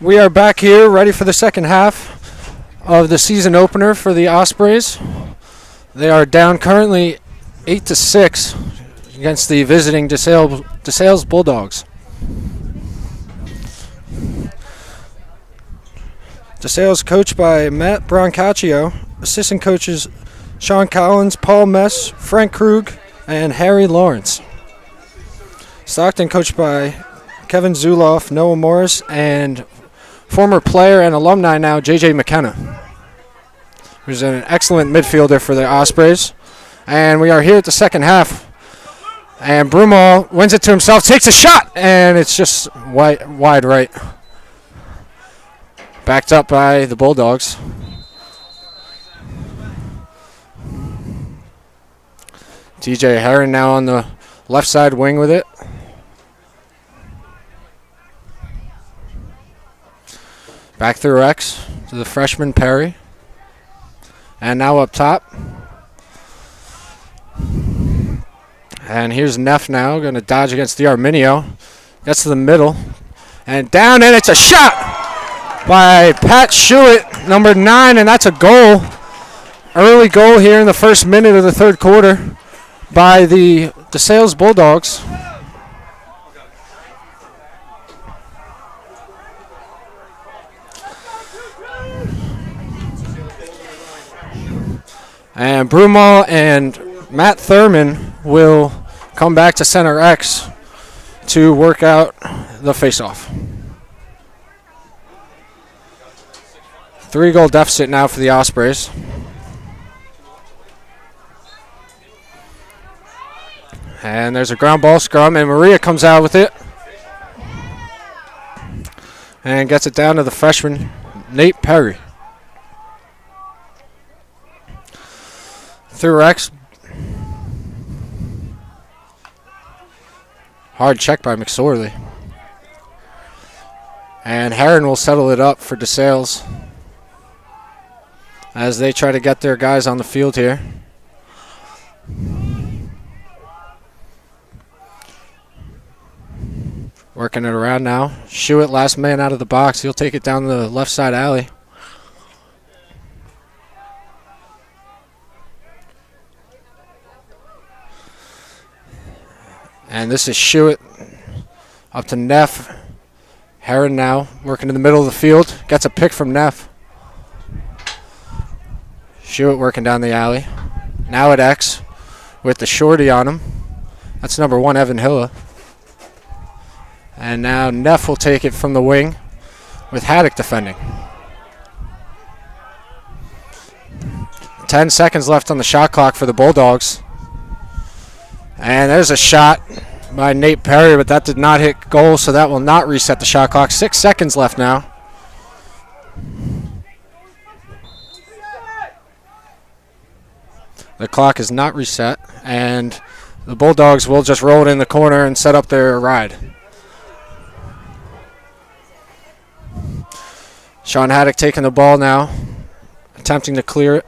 We are back here ready for the second half of the season opener for the Ospreys. They are down currently 8-6 against the visiting DeSales Bulldogs. DeSales coached by Matt Brancaccio, assistant coaches Sean Collins, Paul Mess, Frank Krug, and Harry Lawrence. Stockton coached by Kevin Zuloff, Noah Morris, and former player and alumni now J.J. McKenna, who's an excellent midfielder for the Ospreys. And we are here at the second half. And Broomall wins it to himself, takes a shot, and it's just wide right. Backed up by the Bulldogs. TJ Herron now on the left side wing with it. Back through X to the freshman Perry. And now up top. And here's Neff now, going to dodge against DiArminio. Gets to the middle. And down, and it's a shot by Pat Schuett, number 9, and that's a goal. Early goal here in the first minute of the third quarter by the DeSales Bulldogs. And Broomall and Matt Thurman will come back to center X to work out the faceoff. 3-goal deficit now for the Ospreys. And there's a ground ball scrum, and Maria comes out with it. And gets it down to the freshman, Nate Perry. Through X. Hard check by McSorley. And Herron will settle it up for DeSales as they try to get their guys on the field here. Working it around now. Schuett, last man out of the box. He'll take it down the left side alley. And this is Schuett up to Neff. Herron now working in the middle of the field. Gets a pick from Neff. Schuett working down the alley. Now at X with the shorty on him. That's number 1, Evan Hilla. And now Neff will take it from the wing with Haddock defending. 10 seconds left on the shot clock for the Bulldogs. And there's a shot by Nate Perry, but that did not hit goal, so that will not reset the shot clock. 6 seconds left now. The clock is not reset, and the Bulldogs will just roll it in the corner and set up their ride. Sean Haddock taking the ball now, attempting to clear it.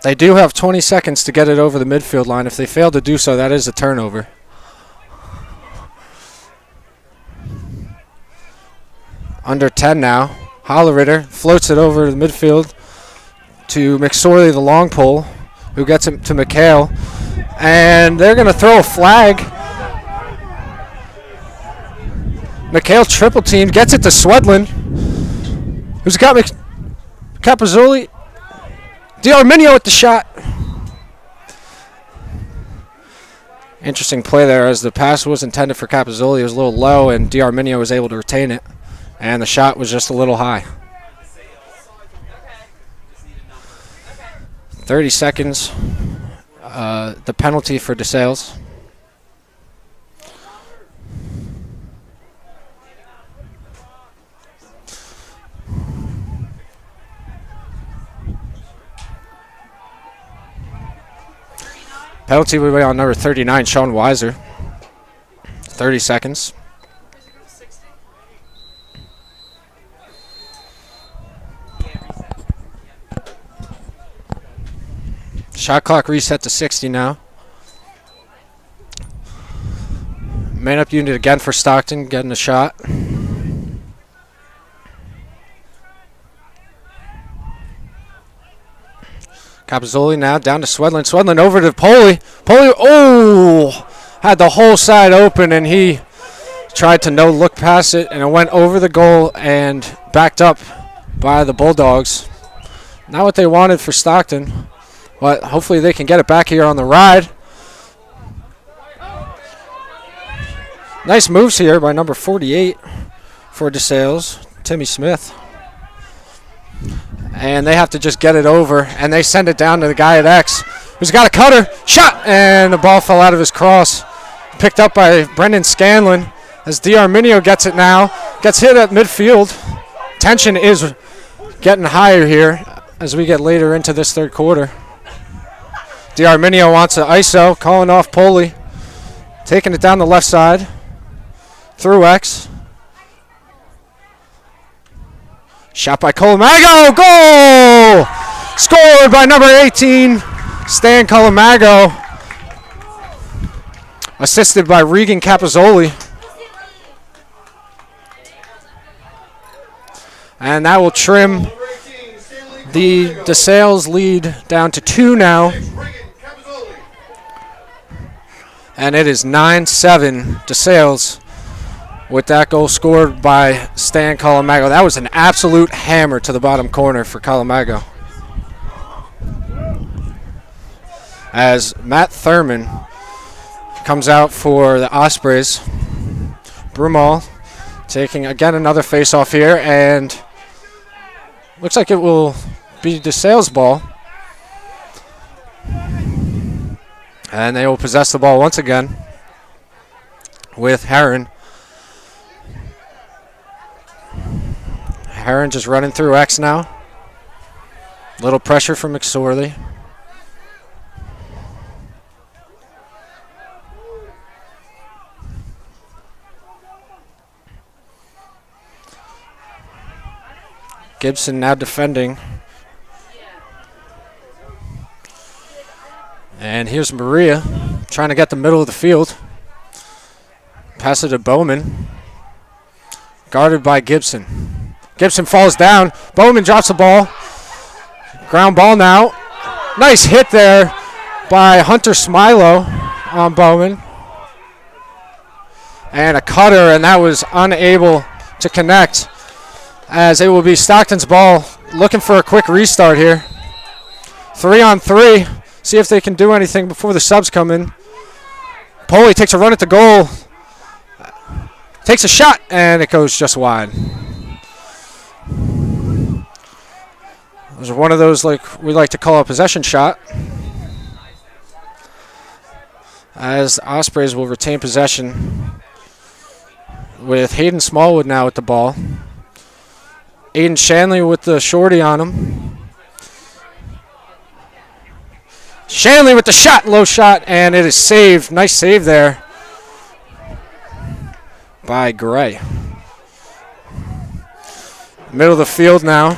They do have 20 seconds to get it over the midfield line. If they fail to do so, that is a turnover. Under 10 now. Holleritter floats it over to the midfield to McSorley, the long pole, who gets it to McHale. And they're going to throw a flag. McHale triple team, gets it to Swedlin, who's got Capozzoli. DiArminio with the shot. Interesting play there as the pass was intended for Capozzoli. It was a little low, and DiArminio was able to retain it. And the shot was just a little high. 30 seconds. The penalty for DeSales. Penalty will be on number 39, Sean Weiser. 30 seconds. Shot clock reset to 60 now. Man up unit again for Stockton, getting a shot. Capozzoli now down to Swedlin. Swedlin over to Poli. Poli, oh! Had the whole side open, and he tried to no-look pass it, and it went over the goal and backed up by the Bulldogs. Not what they wanted for Stockton, but hopefully they can get it back here on the ride. Nice moves here by number 48 for DeSales, Timmy Smith. And they have to just get it over, and they send it down to the guy at X, who's got a cutter, shot, and the ball fell out of his cross. Picked up by Brendan Scanlon as D'Arminio gets it now. Gets hit at midfield. Tension is getting higher here as we get later into this third quarter. D'Arminio wants an ISO, calling off Poli. Taking it down the left side. Through X. Shot by Colamago. Goal! Scored by number 18, Stan Colamago. Assisted by Regan Capozzoli. And that will trim the DeSales lead down to 2 now. And it is 9-7 DeSales with that goal scored by Stan Colamago. That was an absolute hammer to the bottom corner for Colamago. As Matt Thurman comes out for the Ospreys. Brumal taking again another face-off here, and looks like it will be DeSales' ball. And they will possess the ball once again with Heron. Heron just running through X now. Little pressure from McSorley. Gibson now defending. And here's Maria trying to get the middle of the field. Pass it to Bowman. Guarded by Gibson. Gibson falls down. Bowman drops the ball. Ground ball now. Nice hit there by Hunter Smilo on Bowman. And a cutter, and that was unable to connect, as it will be Stockton's ball. Looking for a quick restart here. 3-on-3. See if they can do anything before the subs come in. Poli takes a run at the goal. Takes a shot, and it goes just wide. It was one of those, like we like to call a possession shot, as the Ospreys will retain possession with Hayden Smallwood now with the ball. Aiden Shanley with the shorty on him. Shanley with the shot, low shot, and it is saved. Nice save there by Gray. Middle of the field now.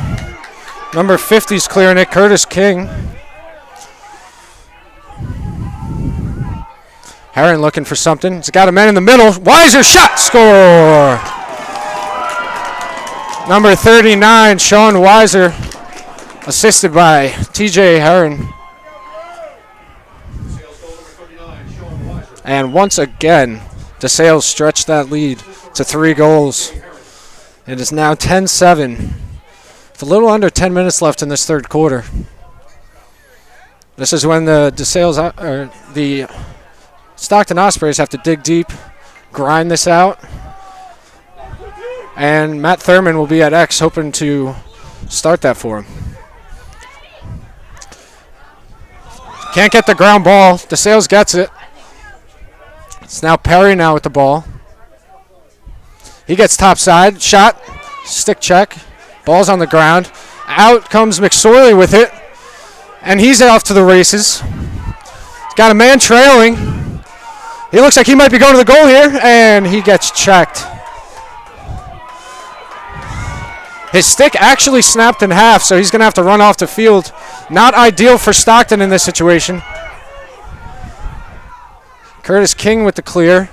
Number 50's clearing it, Curtis King. Heron looking for something. He's got a man in the middle. Weiser shot, score! Number 39, Sean Weiser, assisted by TJ Heron. And once again, DeSales stretched that lead to 3 goals. It is now 10-7. With a little under 10 minutes left in this third quarter. This is when the the Stockton Ospreys have to dig deep, grind this out. And Matt Thurman will be at X, hoping to start that for him. Can't get the ground ball. DeSales gets it. It's now Perry now with the ball. He gets topside. Shot. Stick check. Ball's on the ground. Out comes McSorley with it. And he's off to the races. He's got a man trailing. He looks like he might be going to the goal here. And he gets checked. His stick actually snapped in half, so he's going to have to run off the field. Not ideal for Stockton in this situation. Curtis King with the clear.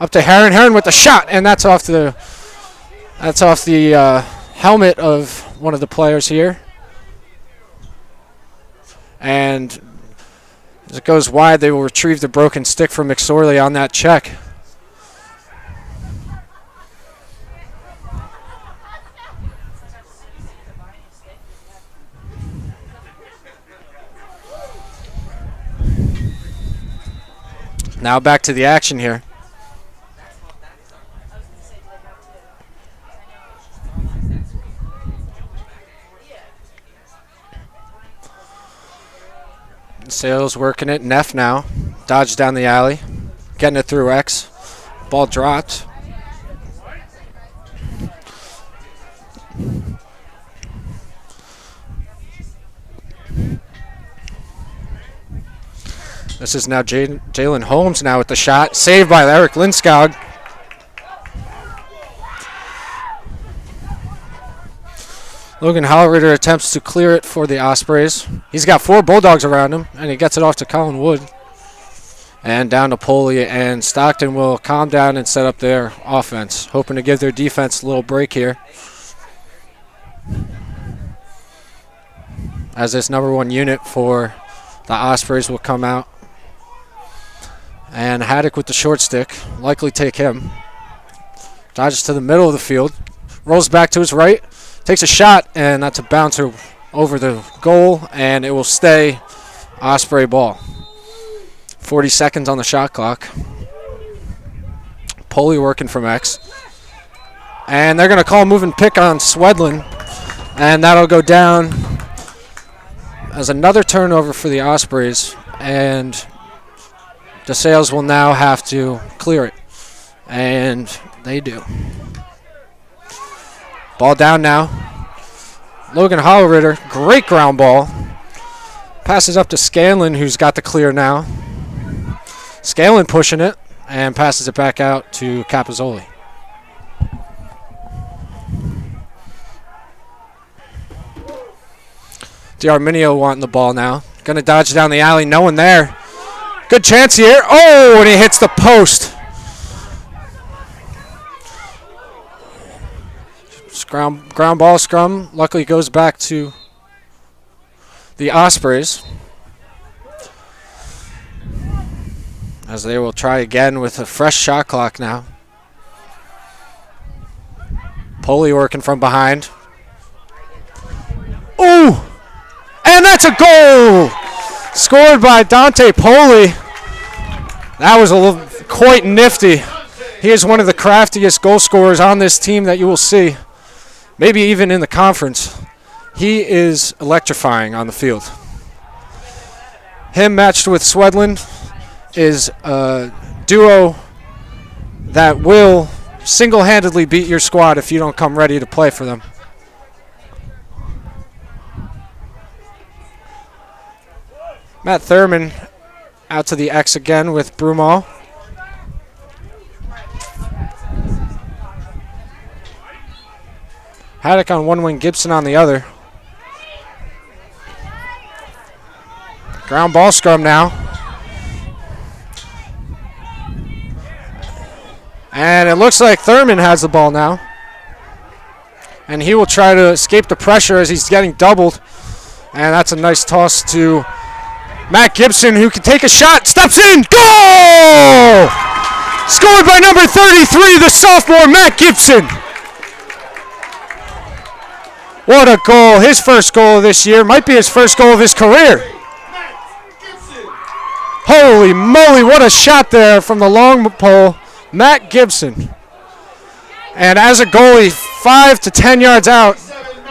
Up to Heron. Heron with the shot, and that's off the helmet of one of the players here. And as it goes wide, they will retrieve the broken stick from McSorley on that check. Now back to the action here. DeSales working it. Neff now. Dodge down the alley. Getting it through X. Ball dropped. This is now Jalen Holmes now with the shot. Saved by Eric Lindskog. Logan Holleritter attempts to clear it for the Ospreys. He's got 4 Bulldogs around him, and he gets it off to Colin Wood. And down to Poley, and Stockton will calm down and set up their offense, hoping to give their defense a little break here. As this number 1 unit for the Ospreys will come out. And Haddock with the short stick, likely take him. Dodges to the middle of the field, rolls back to his right, takes a shot, and that's a bouncer over the goal, and it will stay Osprey ball. 40 seconds on the shot clock. Poley working from X. And they're going to call a move and pick on Swedlin, and that'll go down as another turnover for the Ospreys, and DeSales will now have to clear it, and they do. Ball down now. Logan Holleritter, great ground ball. Passes up to Scanlon, who's got the clear now. Scanlon pushing it, and passes it back out to Capozzoli. D'Arminio wanting the ball now. Going to dodge down the alley, no one there. Good chance here. Oh, and he hits the post. Ground ball scrum. Luckily goes back to the Ospreys, as they will try again with a fresh shot clock now. Poley working from behind. Ooh! And that's a goal! Scored by Dante Poley. That was quite nifty. He is one of the craftiest goal scorers on this team that you will see, maybe even in the conference. He is electrifying on the field. Him matched with Swedlin is a duo that will single-handedly beat your squad if you don't come ready to play for them. Matt Thurman out to the X again with Broomall. Haddock on one wing, Gibson on the other. Ground ball scrum now. And it looks like Thurman has the ball now. And he will try to escape the pressure as he's getting doubled. And that's a nice toss to Matt Gibson, who can take a shot, steps in, goal! Scored by number 33, the sophomore Matt Gibson. What a goal. His first goal of this year. Might be his first goal of his career. Holy moly, what a shot there from the long pole. Matt Gibson. And as a goalie, 5 to 10 yards out,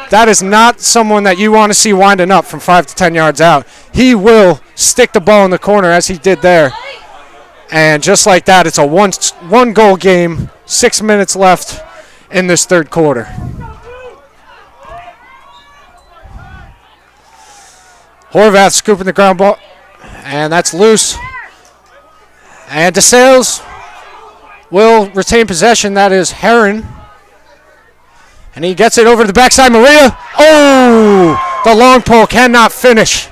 that is not someone that you want to see winding up from 5 to 10 yards out. He will stick the ball in the corner as he did there. And just like that, it's a one goal game, 6 minutes left in this third quarter. Horvath scooping the ground ball, and that's loose. And DeSales will retain possession. That is Heron. And he gets it over to the backside. Maria. Oh! The long pole cannot finish.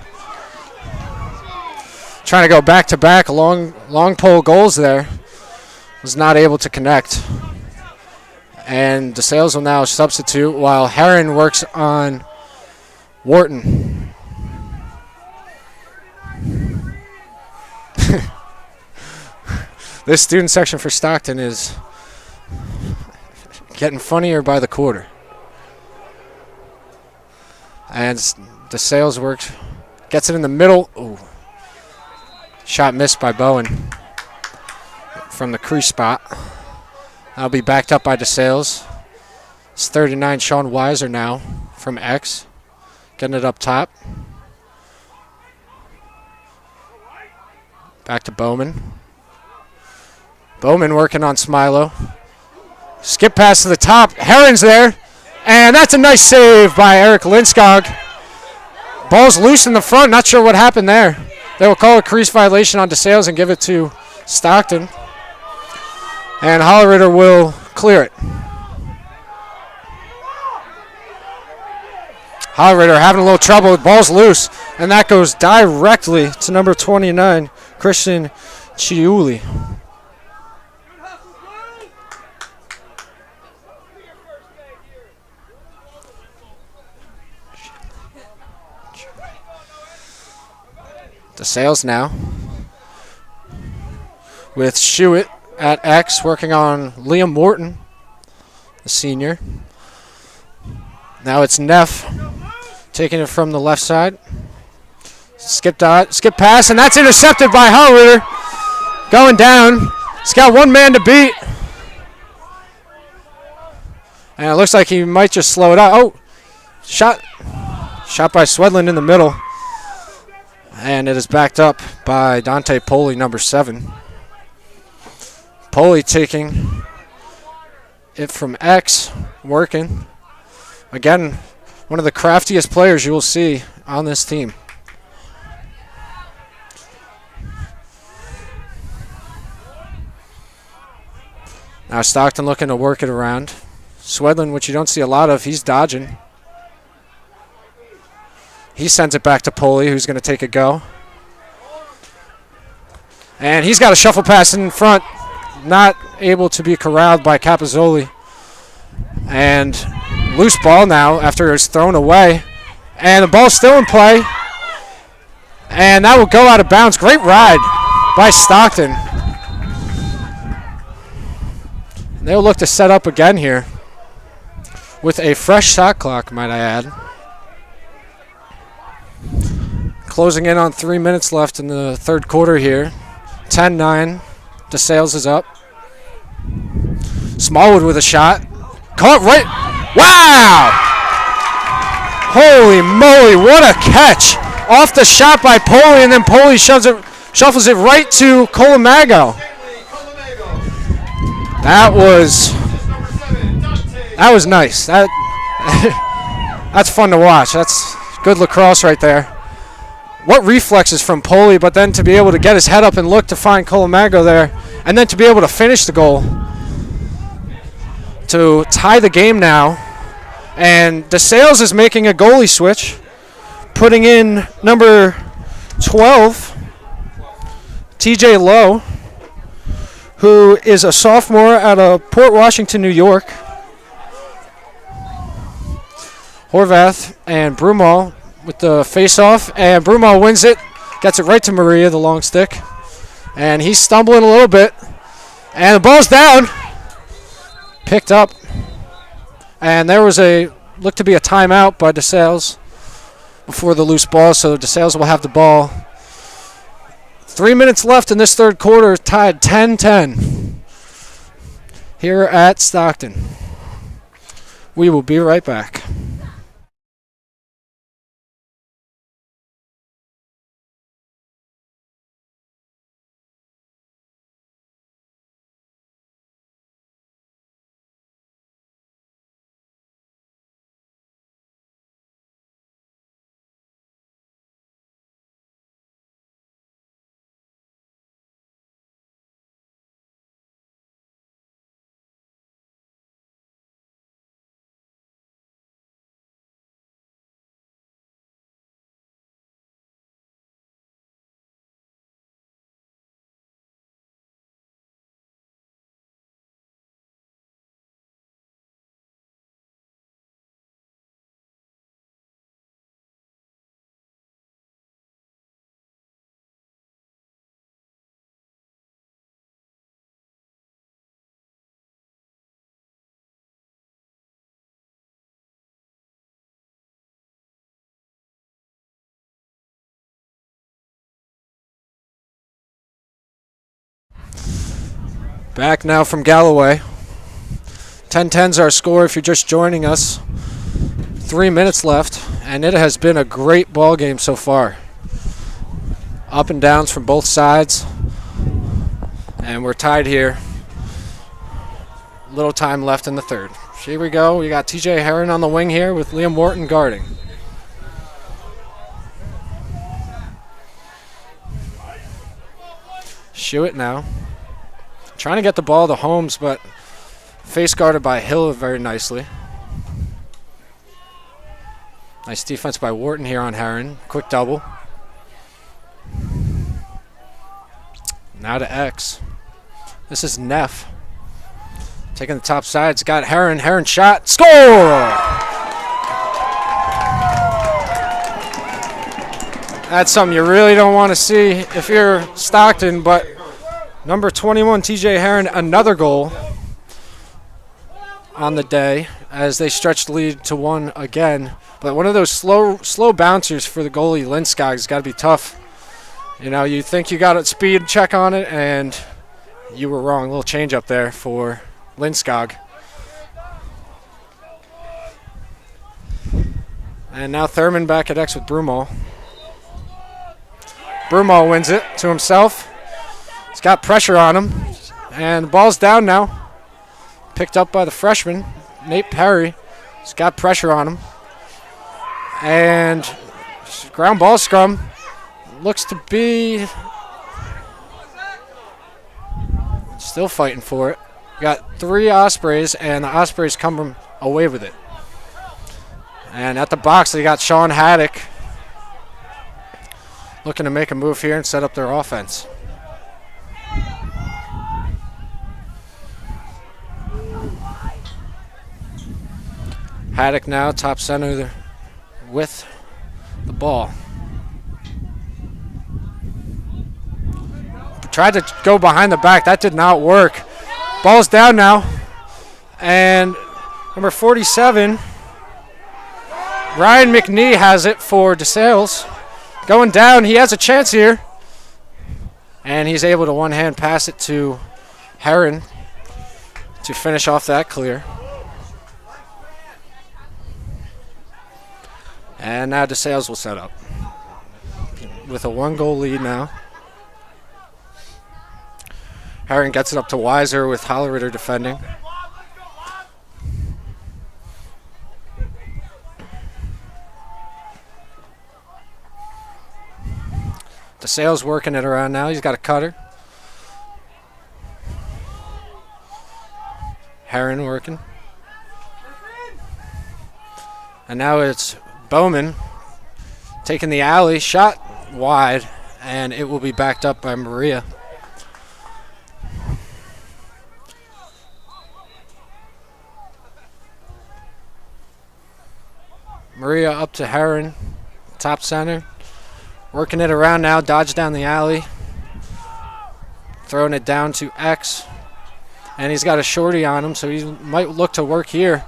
Trying to go back-to-back long pole goals there was not able to connect. And DeSales will now substitute while Heron works on Wharton. This student section for Stockton is getting funnier by the quarter. And DeSales works, gets it in the middle. Ooh. Shot missed by Bowen from the crease spot. That'll be backed up by DeSales. It's 39 Sean Weiser now from X. Getting it up top. Back to Bowman. Bowman working on Smilo. Skip pass to the top. Heron's there. And that's a nice save by Eric Linskog. Ball's loose in the front. Not sure what happened there. They will call a crease violation on DeSales and give it to Stockton. And Holleritter will clear it. Holleritter having a little trouble. The ball's loose. And that goes directly to number 29, Christian Chiuli. DeSales now with Schuett at X working on Liam Morton, the senior. Now it's Neff taking it from the left side. Skip pass, and that's intercepted by Holleritter. Going down. He's got one man to beat. And it looks like he might just slow it out. Oh, shot by Swedlund in the middle. And it is backed up by Dante Poli, number 7. Poli taking it from X, working. Again, one of the craftiest players you will see on this team. Now Stockton looking to work it around. Swedlund, which you don't see a lot of, he's dodging. He sends it back to Poli, who's going to take a go. And he's got a shuffle pass in front. Not able to be corralled by Capozzoli. And loose ball now after it's thrown away. And the ball's still in play. And that will go out of bounds. Great ride by Stockton. And they'll look to set up again here with a fresh shot clock, might I add. Closing in on 3 minutes left in the third quarter here. 10-9. DeSales is up. Smallwood with a shot. Caught right. Wow! Holy moly, what a catch. Off the shot by Poli, and then Poli shuffles it right to Colamago. That was nice. That's fun to watch. That's good lacrosse right there. What reflexes from Poli, but then to be able to get his head up and look to find Colamago there, and then to be able to finish the goal to tie the game now. And DeSales is making a goalie switch, putting in number 12, TJ Lowe, who is a sophomore out of Port Washington, New York. Horvath and Brumall with the face-off, and Brumall wins it, gets it right to Maria, the long stick, and he's stumbling a little bit, and the ball's down, picked up, and there was looked to be a timeout by DeSales before the loose ball, so DeSales will have the ball. 3 minutes left in this third quarter, tied 10-10 here at Stockton. We will be right back. Back now from Galloway. 10-10's our score if you're just joining us. 3 minutes left, and it has been a great ball game so far. Up and downs from both sides, and we're tied here. Little time left in the third. Here we go. We got TJ Heron on the wing here with Liam Wharton guarding. Shoot it now. Trying to get the ball to Holmes, but face guarded by Hill very nicely. Nice defense by Wharton here on Heron. Quick double. Now to X. This is Neff. Taking the top side. It's got Heron. Heron shot. Score! That's something you really don't want to see if you're Stockton, but number 21, TJ Heron, another goal on the day as they stretch the lead to 1 again. But one of those slow bouncers for the goalie, Lindskog's got to be tough. You know, you think you got a speed check on it, and you were wrong. A little change up there for Lindskog. And now Thurman back at X with Broomall. Broomall wins it to himself. He's got pressure on him. And the ball's down now. Picked up by the freshman, Nate Perry. He's got pressure on him. And ground ball scrum. Looks to be still fighting for it. Got 3 Ospreys, and the Ospreys come away with it. And at the box, they got Sean Haddock looking to make a move here and set up their offense. Haddock now, top center with the ball. Tried to go behind the back. That did not work. Ball's down now. And number 47, Ryan McNee has it for DeSales. Going down. He has a chance here. And he's able to one-hand pass it to Heron to finish off that clear. And now DeSales will set up with a 1-goal lead now. Heron gets it up to Weiser with Hollerritter defending. DeSales working it around now. He's got a cutter. Heron working. And now it's Bowman taking the alley. Shot wide, and it will be backed up by Maria. Maria up to Heron, top center. Working it around now, dodge down the alley. Throwing it down to X. And he's got a shorty on him, so he might look to work here.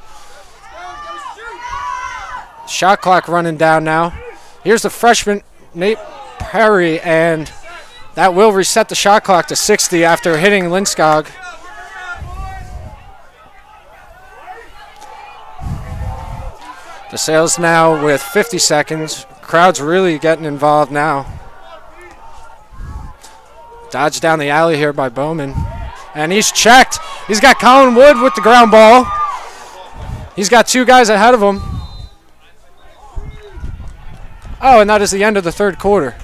Shot clock running down now. Here's the freshman, Nate Perry, and that will reset the shot clock to 60 after hitting Lindskog. DeSales now with 50 seconds. Crowd's really getting involved now. Dodge down the alley here by Bowman. And he's checked. He's got Colin Wood with the ground ball. He's got 2 guys ahead of him. Oh, and that is the end of the third quarter.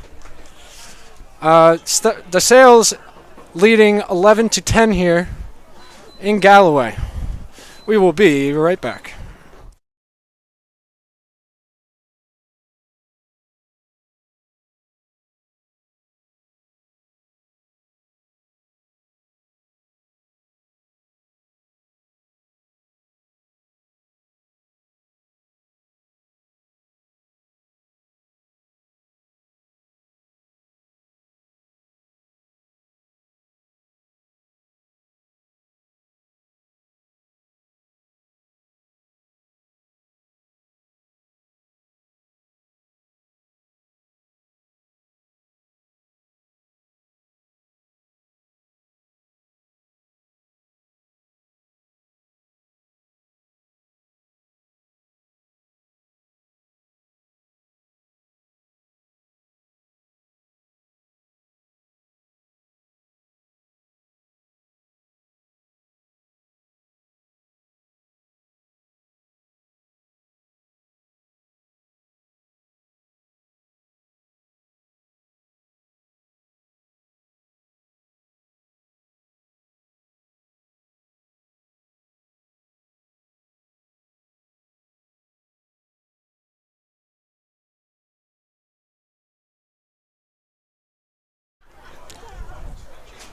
DeSales leading 11-10 here in Galloway. We will be right back.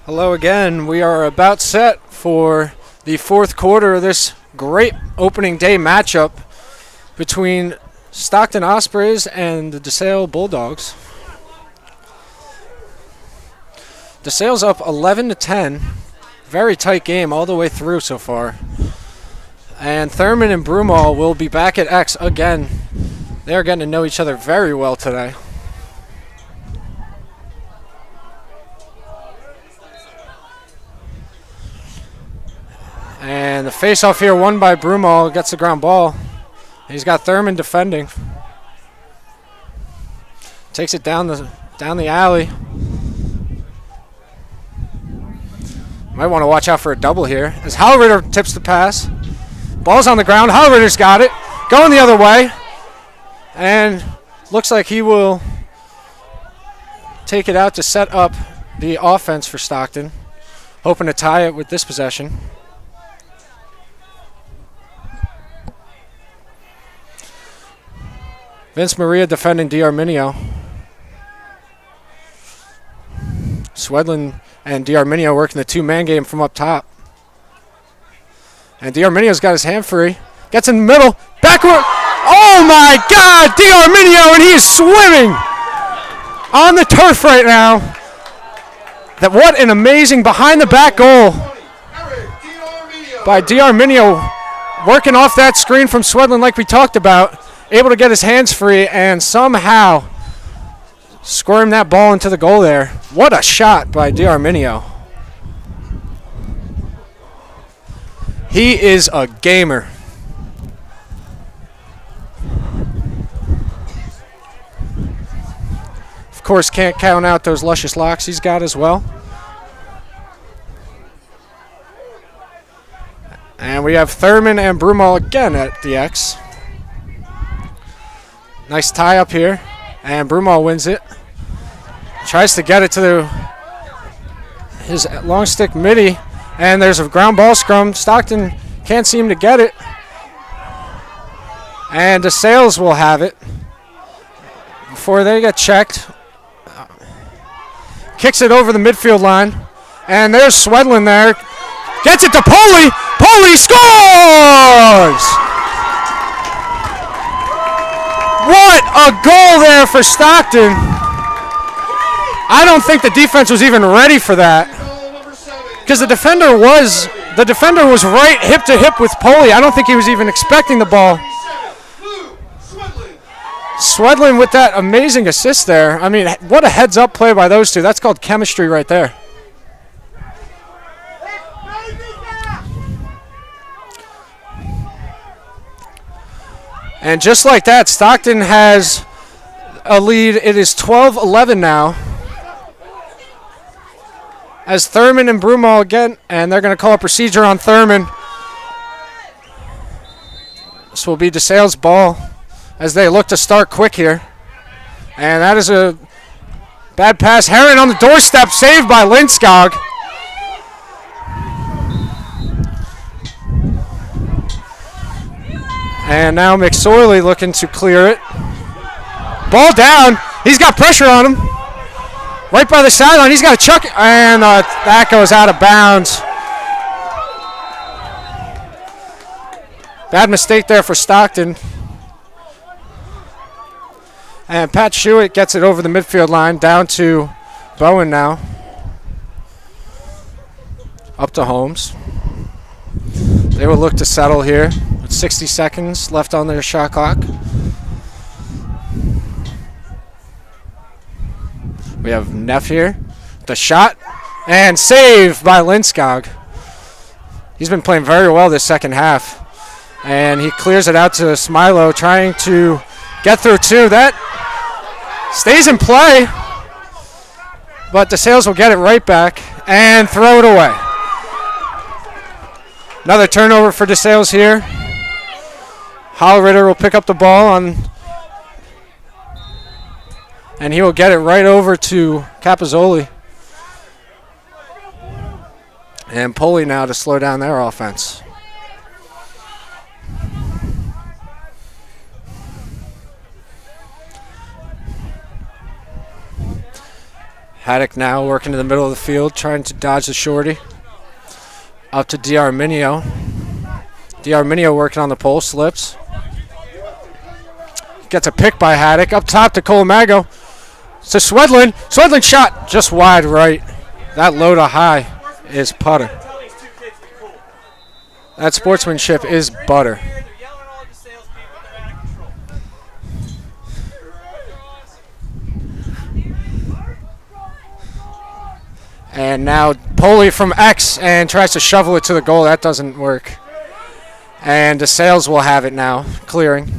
Hello again. We are about set for the fourth quarter of this great opening day matchup between Stockton Ospreys and the DeSales Bulldogs. DeSales up 11-10. Very tight game all the way through so far. And Thurman and Broomall will be back at X again. They're getting to know each other very well today. And the face-off here won by Broomall. Gets the ground ball. He's got Thurman defending. Takes it down the alley. Might want to watch out for a double here as Hallritter tips the pass. Ball's on the ground. Hallritter's got it. Going the other way. And looks like he will take it out to set up the offense for Stockton. Hoping to tie it with this possession. Vince Maria defending D'Arminio. Swedlin and D'Arminio working the two-man game from up top. And D'Arminio's got his hand free. Gets in the middle. Backward. Oh, my God. D'Arminio, and he is swimming on the turf right now. What an amazing behind-the-back goal by D'Arminio. Working off that screen from Swedlin like we talked about. Able to get his hands free and somehow squirm that ball into the goal there. What a shot by D'Arminio. He is a gamer. Of course, can't count out those luscious locks he's got as well. And we have Thurman and Broomall again at the X. Nice tie up here, and Broomall wins it. Tries to get it to his long stick midi, and there's a ground ball scrum. Stockton can't seem to get it. And DeSales will have it before they get checked. Kicks it over the midfield line, and there's Swedlin there. Gets it to Poley. Poley scores! What a goal there for Stockton. I don't think the defense was even ready for that. Because the defender was right hip to hip with Poley. I don't think he was even expecting the ball. Swedlin with that amazing assist there. I mean, what a heads up play by those two. That's called chemistry right there. And just like that, Stockton has a lead. It is 12-11 now. As Thurman and Broomall again, and they're going to call a procedure on Thurman. This will be DeSales' ball as they look to start quick here. And that is a bad pass. Herron on the doorstep, saved by Lindskog. And now McSorley looking to clear it. Ball down. He's got pressure on him. Right by the sideline. He's got to chuck it. And that goes out of bounds. Bad mistake there for Stockton. And Pat Schuett gets it over the midfield line. Down to Bowen now. Up to Holmes. They will look to settle here. 60 seconds left on their shot clock. We have Neff here. The shot. And saved by Lindskog. He's been playing very well this second half. And he clears it out to Smilo, trying to get through two. That stays in play. But DeSales will get it right back and throw it away. Another turnover for DeSales here. Hallritter will pick up the ball and he will get it right over to Capozzoli. And Poley now to slow down their offense. Haddock now working in the middle of the field, trying to dodge the shorty. Up to D'Arminio. D'Arminio working on the pole, slips. Gets a pick by Haddock. Up top to Colamago. To Swedlin. Swedlin shot just wide right. That low to high is putter. That sportsmanship is butter. And now Poli from X and tries to shovel it to the goal. That doesn't work. And DeSales will have it now, clearing.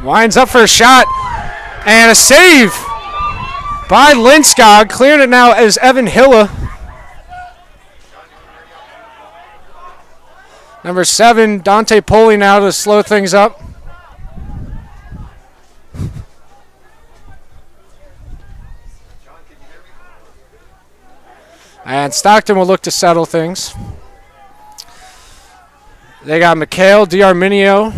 Winds up for a shot. And a save by Lindskog. Clearing it now as Evan Hilla. Number 7, Dante Poli now to slow things up. And Stockton will look to settle things. They got McHale, D'Arminio,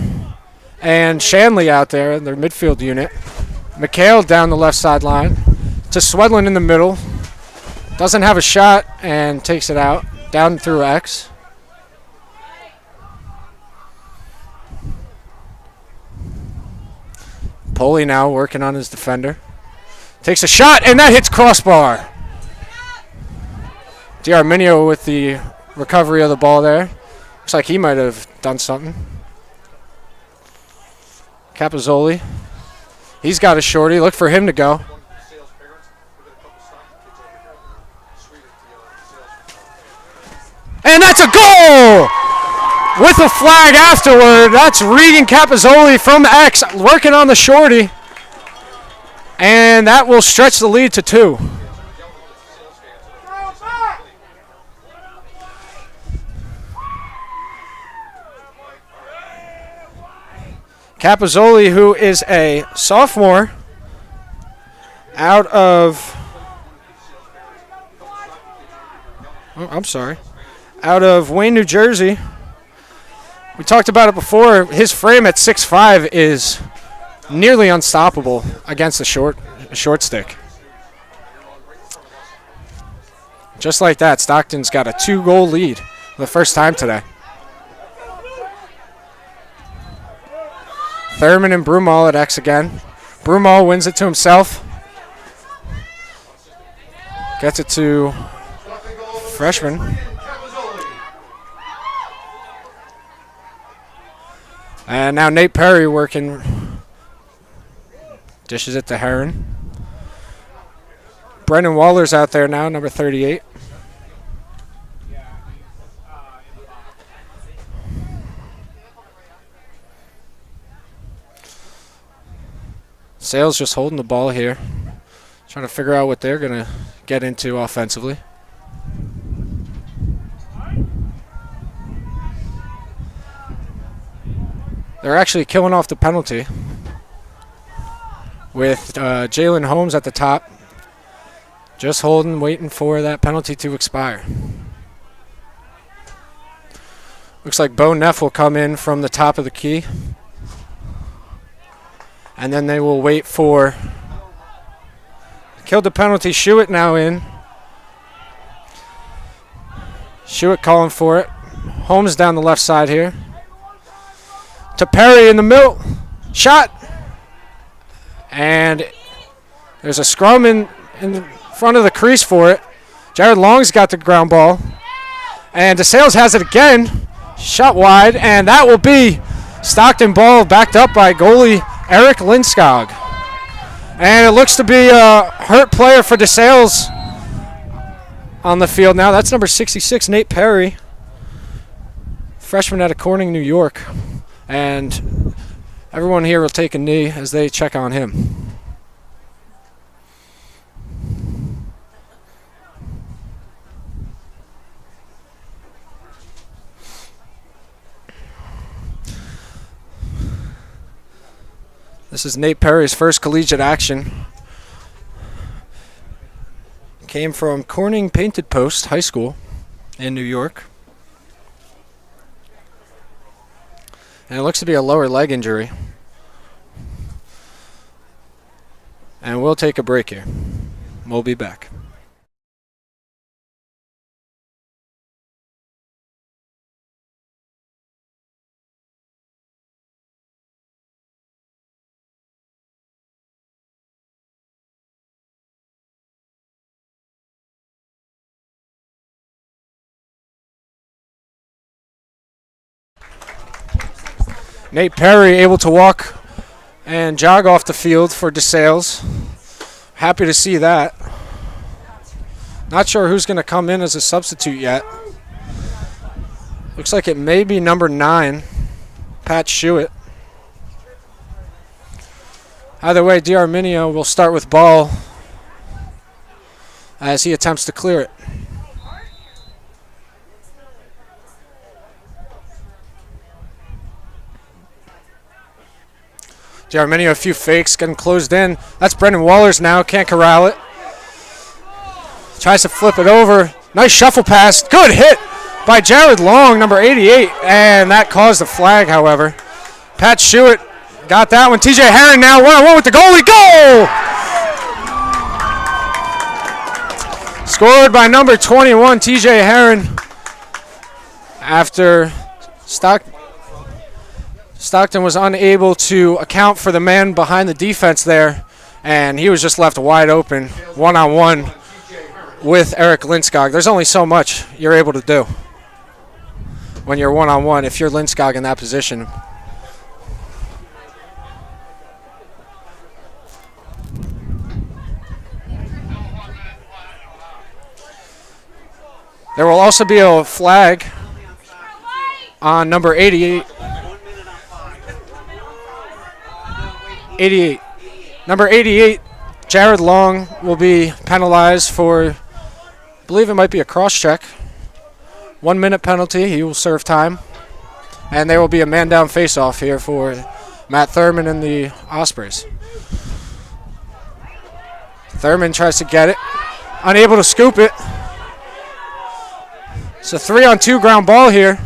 and Shanley out there in their midfield unit. McHale down the left sideline to Swedlin in the middle. Doesn't have a shot and takes it out. Down through X. Poli now working on his defender. Takes a shot and that hits crossbar. D'Arminio with the recovery of the ball there. Looks like he might have done something. Capozzoli. He's got a shorty. Look for him to go. And that's a goal! With a flag afterward. That's Regan Capozzoli from X working on the shorty. And that will stretch the lead to 2. Capozzoli, who is a sophomore out of Wayne, New Jersey. We talked about it before. His frame at 6'5" is nearly unstoppable against a short stick. Just like that, Stockton's got a 2-goal lead for the first time today. Thurman and Broomall at X again. Broomall wins it to himself. Gets it to freshman. And now Nate Perry working. Dishes it to Heron. Brendan Waller's out there now, number 38. Sales just holding the ball here. Trying to figure out what they're going to get into offensively. They're actually killing off the penalty with Jalen Holmes at the top. Just holding, waiting for that penalty to expire. Looks like Bo Neff will come in from the top of the key. And then they will wait for killed the penalty. Shuett now in. Shuett calling for it. Holmes down the left side here. To Perry in the middle. Shot. And there's a scrum in front of the crease for it. Jared Long's got the ground ball. And DeSales has it again. Shot wide. And that will be Stockton ball backed up by goalie Eric Lindskog. And it looks to be a hurt player for DeSales on the field now. That's number 66, Nate Perry. Freshman out of Corning, New York. And everyone here will take a knee as they check on him. This is Nate Perry's first collegiate action. Came from Corning Painted Post High School in New York. And it looks to be a lower leg injury. And we'll take a break here. We'll be back. Nate Perry able to walk and jog off the field for DeSales. Happy to see that. Not sure who's going to come in as a substitute yet. Looks like it may be number 9, Pat Shewitt. Either way, D'Arminio will start with ball as he attempts to clear it. D'Arminio, a few fakes, getting closed in. That's Brendan Wallers now, can't corral it. Tries to flip it over. Nice shuffle pass. Good hit by Jared Long, number 88. And that caused a flag, however. Pat Shewitt got that one. TJ Herron now one-on-one with the goalie. Goal! Scored by number 21, TJ Herron. After Stockton was unable to account for the man behind the defense there, and he was just left wide open, one-on-one with Eric Lindskog. There's only so much you're able to do when you're one-on-one if you're Lindskog in that position. There will also be a flag on number 88. Number 88, Jared Long, will be penalized for, I believe it might be a cross-check. 1 minute penalty. He will serve time. And there will be a man-down face-off here for Matt Thurman and the Ospreys. Thurman tries to get it. Unable to scoop it. It's a 3-on-2 ground ball here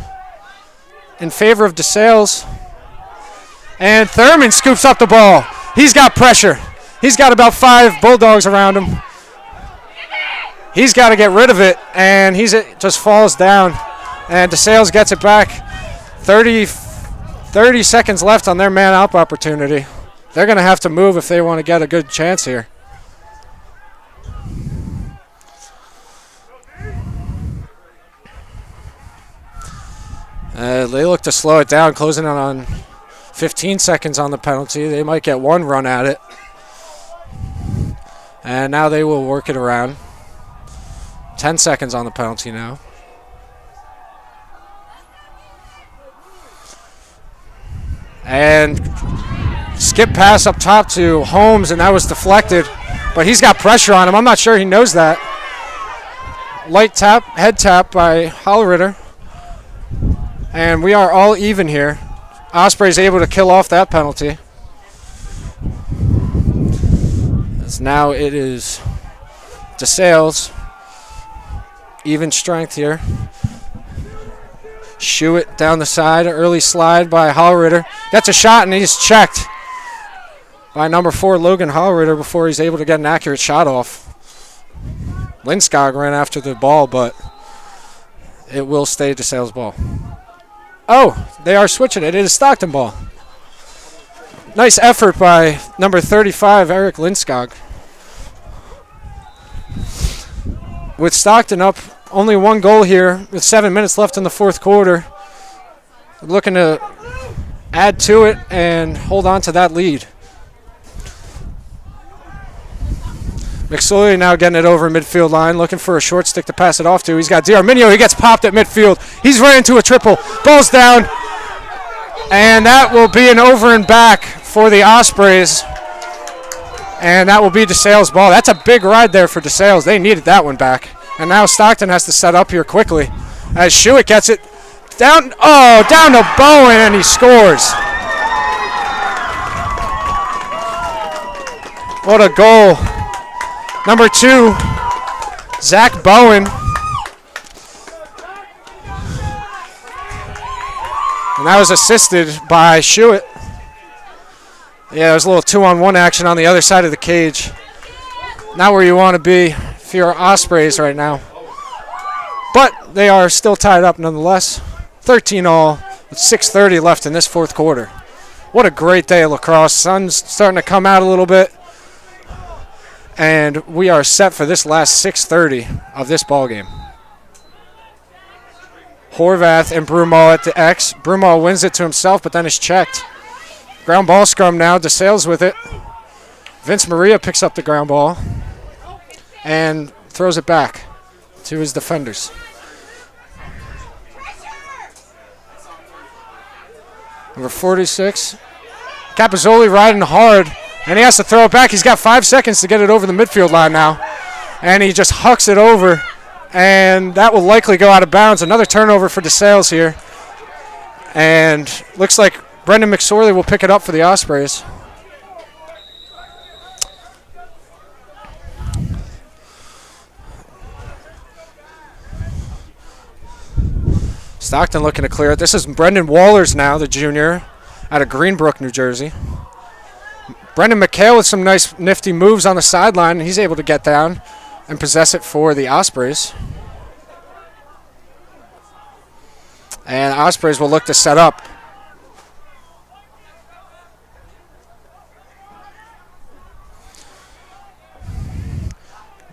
in favor of DeSales. And Thurman scoops up the ball. He's got pressure. He's got about 5 Bulldogs around him. He's got to get rid of it, and it just falls down. And DeSales gets it back. 30 seconds left on their man-up opportunity. They're going to have to move if they want to get a good chance here. They look to slow it down, closing in on 15 seconds on the penalty. They might get 1 run at it. And now they will work it around. 10 seconds on the penalty now. And skip pass up top to Holmes, and that was deflected. But he's got pressure on him. I'm not sure he knows that. Light tap, head tap by Holleritter. And we are all even here. Osprey's able to kill off that penalty. As now it is DeSales. Even strength here. Shewitt down the side. Early slide by Holleritter. Gets a shot and he's checked by number 4 Logan Holleritter before he's able to get an accurate shot off. Lindskog ran after the ball, but it will stay DeSales ball. Oh, they are switching it. It is Stockton ball. Nice effort by number 35, Eric Lindskog. With Stockton up only 1 goal here with 7 minutes left in the 4th quarter. Looking to add to it and hold on to that lead. McSorley now getting it over midfield line, looking for a short stick to pass it off to. He's got D'Arminio. He gets popped at midfield. He's ran into a triple. Ball's down. And that will be an over and back for the Ospreys. And that will be DeSales ball. That's a big ride there for DeSales. They needed that one back. And now Stockton has to set up here quickly as Shewitt gets it down. Oh, down to Bowen, and he scores. What a goal. Number 2, Zach Bowen. And that was assisted by Shewitt. Yeah, there's a little 2-on-1 action on the other side of the cage. Not where you want to be if you're Ospreys right now. But they are still tied up nonetheless. 13-all with 6:30 left in this fourth quarter. What a great day of lacrosse. Sun's starting to come out a little bit. And we are set for this last 6:30 of this ball game. Horvath and Brumall at the X. Brumall wins it to himself, but then is checked. Ground ball scrum now. DeSales with it. Vince Maria picks up the ground ball and throws it back to his defenders. Number 46. Capozzoli riding hard, and he has to throw it back. He's got 5 seconds to get it over the midfield line now. And he just hucks it over, and that will likely go out of bounds. Another turnover for DeSales here. And looks like Brendan McSorley will pick it up for the Ospreys. Stockton looking to clear it. This is Brendan Wallers now, the junior, out of Greenbrook, New Jersey. Brendan McHale with some nice nifty moves on the sideline, and he's able to get down and possess it for the Ospreys. And Ospreys will look to set up.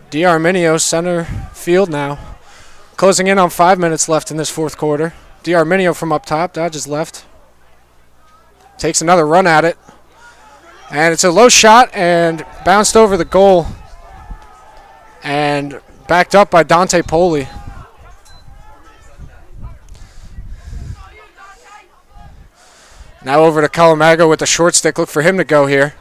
D'Arminio center field now. Closing in on 5 minutes left in this fourth quarter. D'Arminio from up top, dodges left. Takes another run at it. And it's a low shot and bounced over the goal. And backed up by Dante Poli. Now over to Calamago with the short stick. Look for him to go here.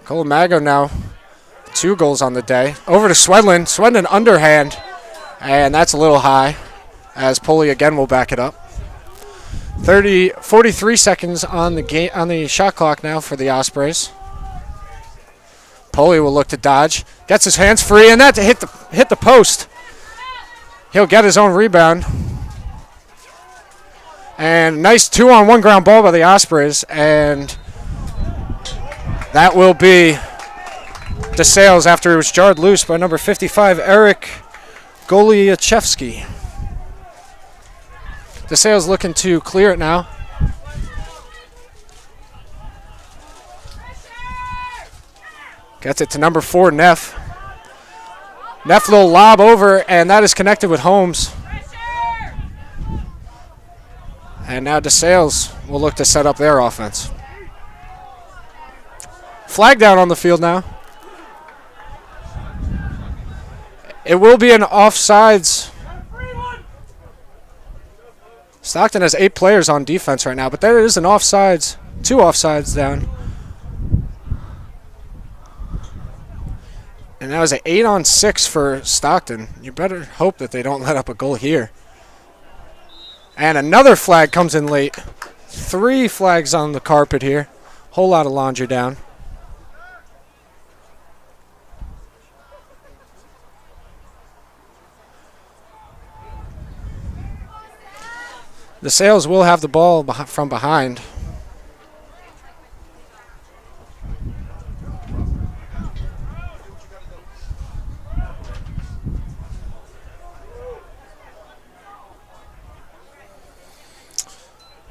Calamago now 2 goals on the day. Over to Swedlin. Swedlin underhand. And that's a little high, as Poli again will back it up. 43 seconds on the shot clock now for the Ospreys. Poli will look to dodge. Gets his hands free, and that hit the post. He'll get his own rebound. And nice 2-on-1 ground ball by the Ospreys, and that will be DeSales after it was jarred loose by number 55, Eric Goliachevsky. DeSales looking to clear it now. Gets it to number 4, Neff. Neff little lob over, and that is connected with Holmes. And now DeSales will look to set up their offense. Flag down on the field now. It will be an offsides. Stockton has 8 players on defense right now, but there is an offsides. 2 offsides down. And that was an 8-on-6 for Stockton. You better hope that they don't let up a goal here. And another flag comes in late. 3 flags on the carpet here. Whole lot of laundry down. DeSales will have the ball from behind.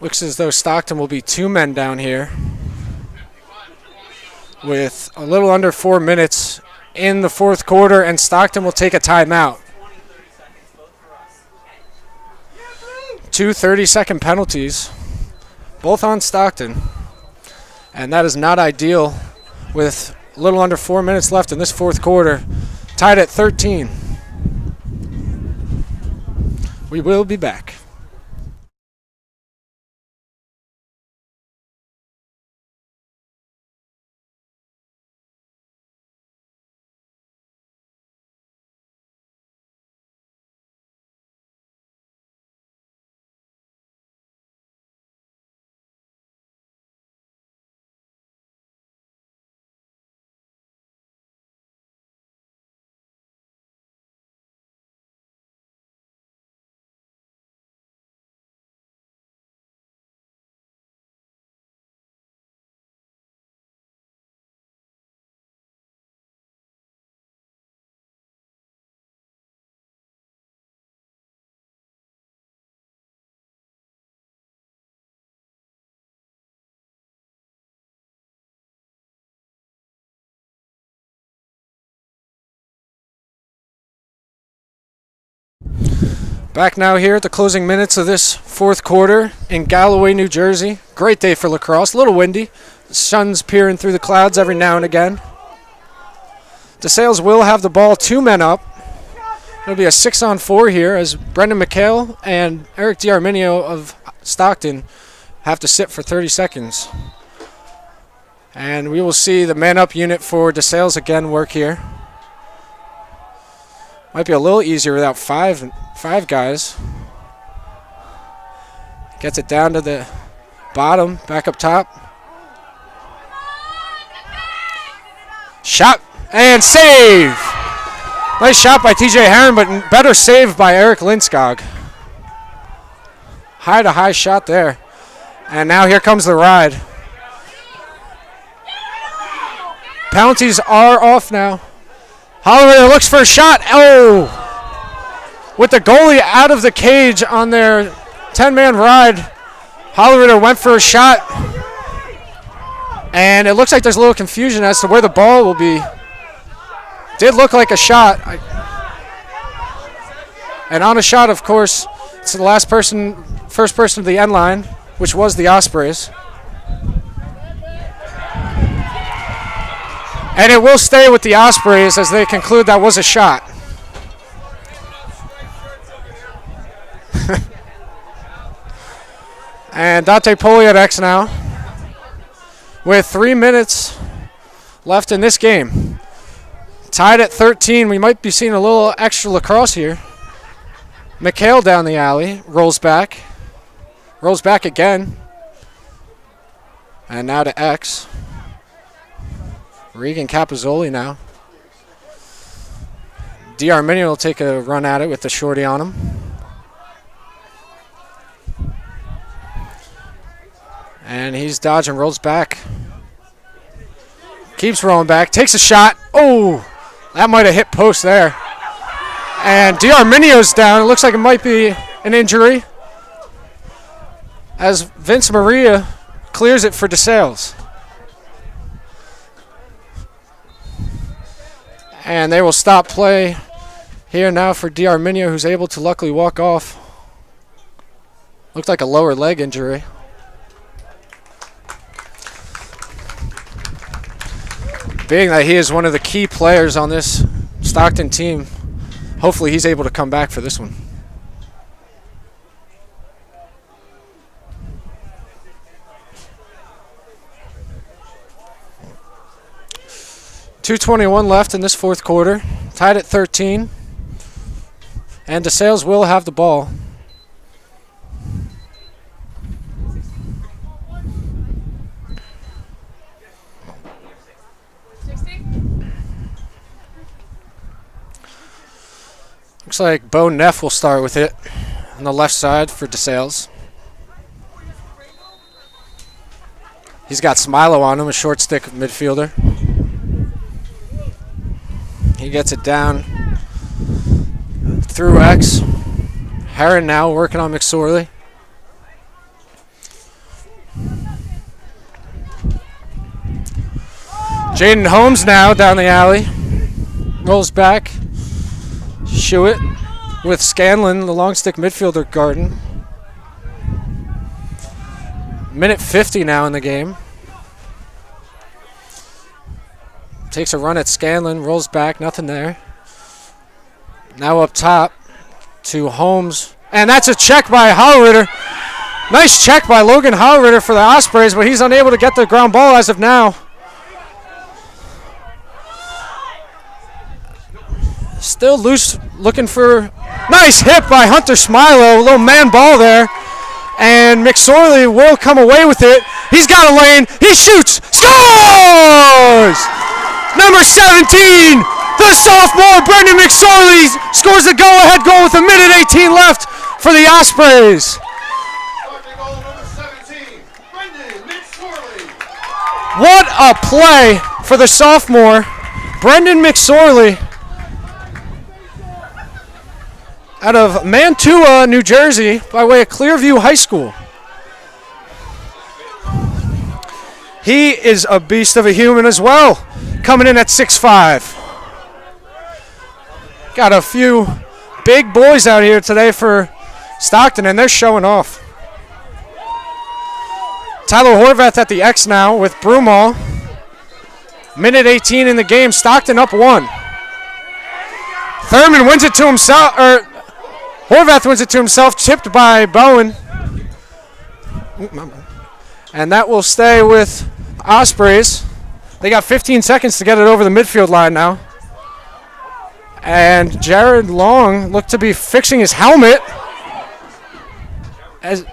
Looks as though Stockton will be 2 men down here with a little under 4 minutes in the fourth quarter, and Stockton will take a timeout. 2 30-second penalties, both on Stockton, and that is not ideal with a little under 4 minutes left in this fourth quarter, tied at 13. We will be back. Back now here at the closing minutes of this fourth quarter in Galloway, New Jersey. Great day for lacrosse. A little windy. The sun's peering through the clouds every now and again. DeSales will have the ball, 2 men up. It'll be a 6-on-4 here as Brendan McHale and Eric D'Arminio of Stockton have to sit for 30 seconds. And we will see the man-up unit for DeSales again work here. Might be a little easier without five guys. Gets it down to the bottom, back up top. Shot and save! Nice shot by TJ Herron, but better save by Eric Lindskog. High shot there. And now here comes the ride. Penalties are off now. Holloway looks for a shot. Oh! With the goalie out of the cage on their 10-man ride, Holloway went for a shot. And it looks like there's a little confusion as to where the ball will be. Did look like a shot. And on a shot, of course, it's the first person to the end line, which was the Ospreys. And it will stay with the Ospreys as they conclude that was a shot. And Dante Poliadex now with 3 minutes left in this game. Tied at 13. We might be seeing a little extra lacrosse here. McHale down the alley. Rolls back. Rolls back again. And now to X. Regan Capozzoli now. D'Arminio will take a run at it with the shorty on him. And he's dodging, rolls back. Keeps rolling back, takes a shot. Oh, that might have hit post there. And D'Arminio's down. It looks like it might be an injury as Vince Maria clears it for DeSales. And they will stop play here now for D'Arminio, who's able to luckily walk off. Looked like a lower leg injury. Being that he is one of the key players on this Stockton team, hopefully he's able to come back for this one. .221 left in this fourth quarter. Tied at 13. And DeSales will have the ball. Looks like Bo Neff will start with it on the left side for DeSales. He's got Smilo on him, a short stick midfielder. He gets it down through X. Heron now working on McSorley. Jaden Holmes now down the alley. Rolls back. Shuett with Scanlon, the long stick midfielder, guarding. Minute 50 now in the game. Takes a run at Scanlon, rolls back, nothing there. Now up top to Holmes. And that's a check by Hollritter. Nice check by Logan Hollritter for the Ospreys, but he's unable to get the ground ball as of now. Still loose, looking for... Nice hit by Hunter Smilo, a little man ball there. And McSorley will come away with it. He's got a lane, he shoots, scores! Number 17, the sophomore Brendan McSorley scores the go-ahead goal with a minute 18 left for the Ospreys. Goal number 17, Brendan McSorley. What a play for the sophomore Brendan McSorley out of Mantua, New Jersey, by way of Clearview High School. He is a beast of a human as well, coming in at 6'5". Got a few big boys out here today for Stockton, and they're showing off. Tyler Horvath at the X now with Broomall. Minute 18 in the game. Stockton up 1. Thurman wins it to himself, or Horvath wins it to himself, tipped by Bowen. And that will stay with Ospreys. They got 15 seconds to get it over the midfield line now. And Jared Long looked to be fixing his helmet. As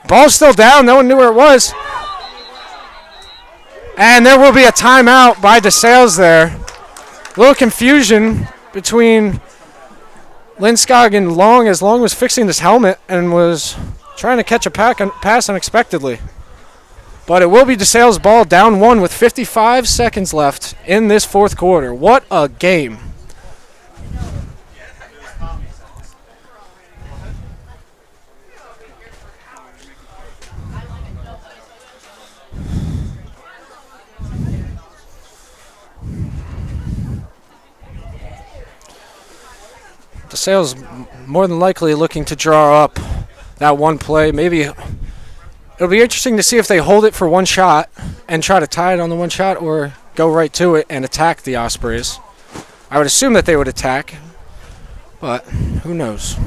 ball's still down, no one knew where it was. And there will be a timeout by DeSales there. A little confusion between Lindskog and Long, as Long was fixing this helmet and was trying to catch a pass unexpectedly. But it will be DeSales' ball, down 1 with 55 seconds left in this fourth quarter. What a game. DeSales more than likely looking to draw up that one play. Maybe it'll be interesting to see if they hold it for one shot and try to tie it on the one shot, or go right to it and attack the Ospreys. I would assume that they would attack, but who knows.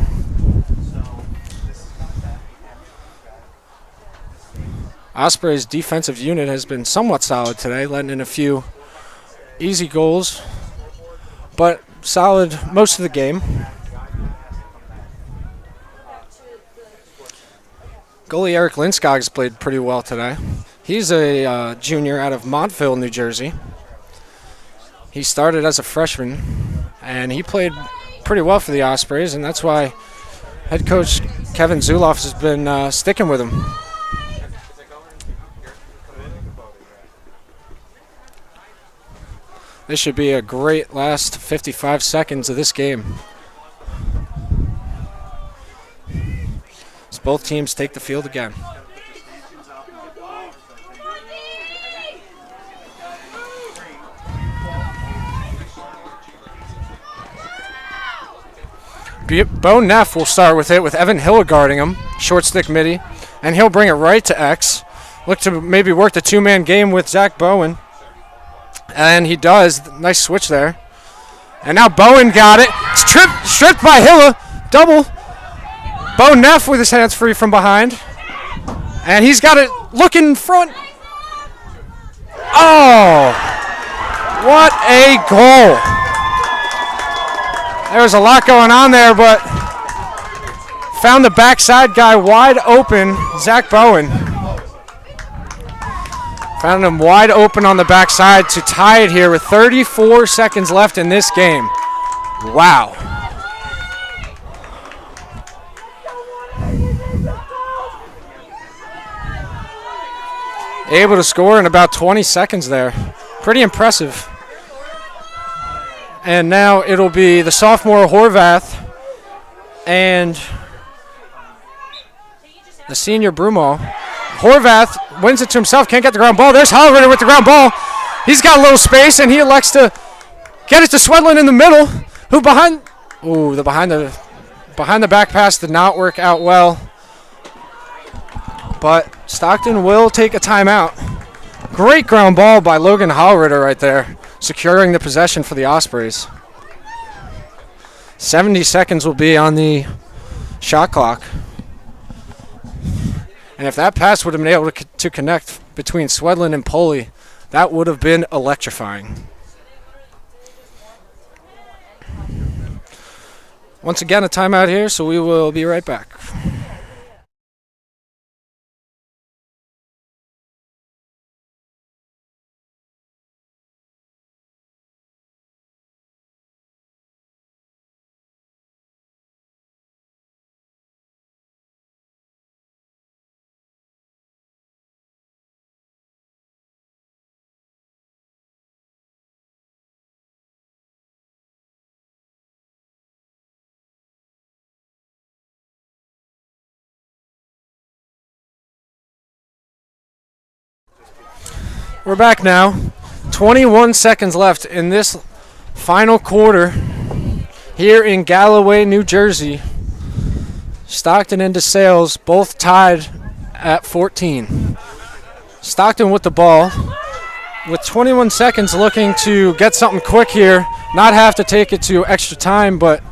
Ospreys' defensive unit has been somewhat solid today, letting in a few easy goals, but solid most of the game. Goalie Eric Lindskog has played pretty well today. He's a junior out of Montville, New Jersey. He started as a freshman, and he played pretty well for the Ospreys, and that's why head coach Kevin Zuloff has been sticking with him. This should be a great last 55 seconds of this game. As both teams take the field again. Bo Neff will start with it, with Evan Hill guarding him. Short stick midi. And he'll bring it right to X. Look to maybe work the two-man game with Zach Bowen. And he does. Nice switch there. And now Bowen got it. Stripped by Hilla. Double. Bo Neff with his hands free from behind. And he's got it looking in front. Oh! What a goal. There was a lot going on there, but found the backside guy wide open, Zach Bowen. Found him wide open on the backside to tie it here with 34 seconds left in this game. Wow. Able to score in about 20 seconds there. Pretty impressive. And now it'll be the sophomore Horvath and the senior Broomall. Horvath wins it to himself, can't get the ground ball. There's Holleritter with the ground ball. He's got a little space, and he elects to get it to Swedlin in the middle, who behind the back pass did not work out well. But Stockton will take a timeout. Great ground ball by Logan Holleritter right there, securing the possession for the Ospreys. 70 seconds will be on the shot clock. And if that pass would have been able to connect between Swedlin and Poley, that would have been electrifying. Once again, a timeout here, so we will be right back. We're back now. 21 seconds left in this final quarter. here in Galloway, New Jersey. Stockton and DeSales both tied at 14. Stockton with the ball with 21 seconds, looking to get something quick here, not have to take it to extra time, but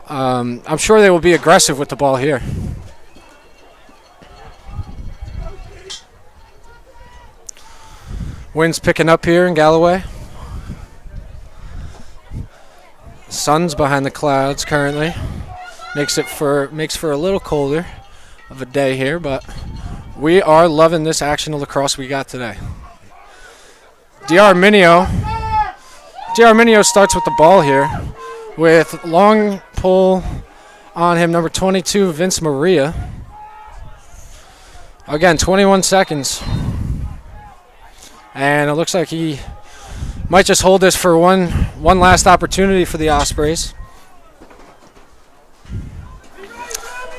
I'm sure they will be aggressive with the ball here. Wind's picking up here in Galloway. Sun's behind the clouds currently. Makes for a little colder of a day here, but we are loving this action of lacrosse we got today. D'Arminio starts with the ball here with long pull on him, number 22, Vince Maria. Again, 21 seconds. And it looks like he might just hold this for one last opportunity for the Ospreys.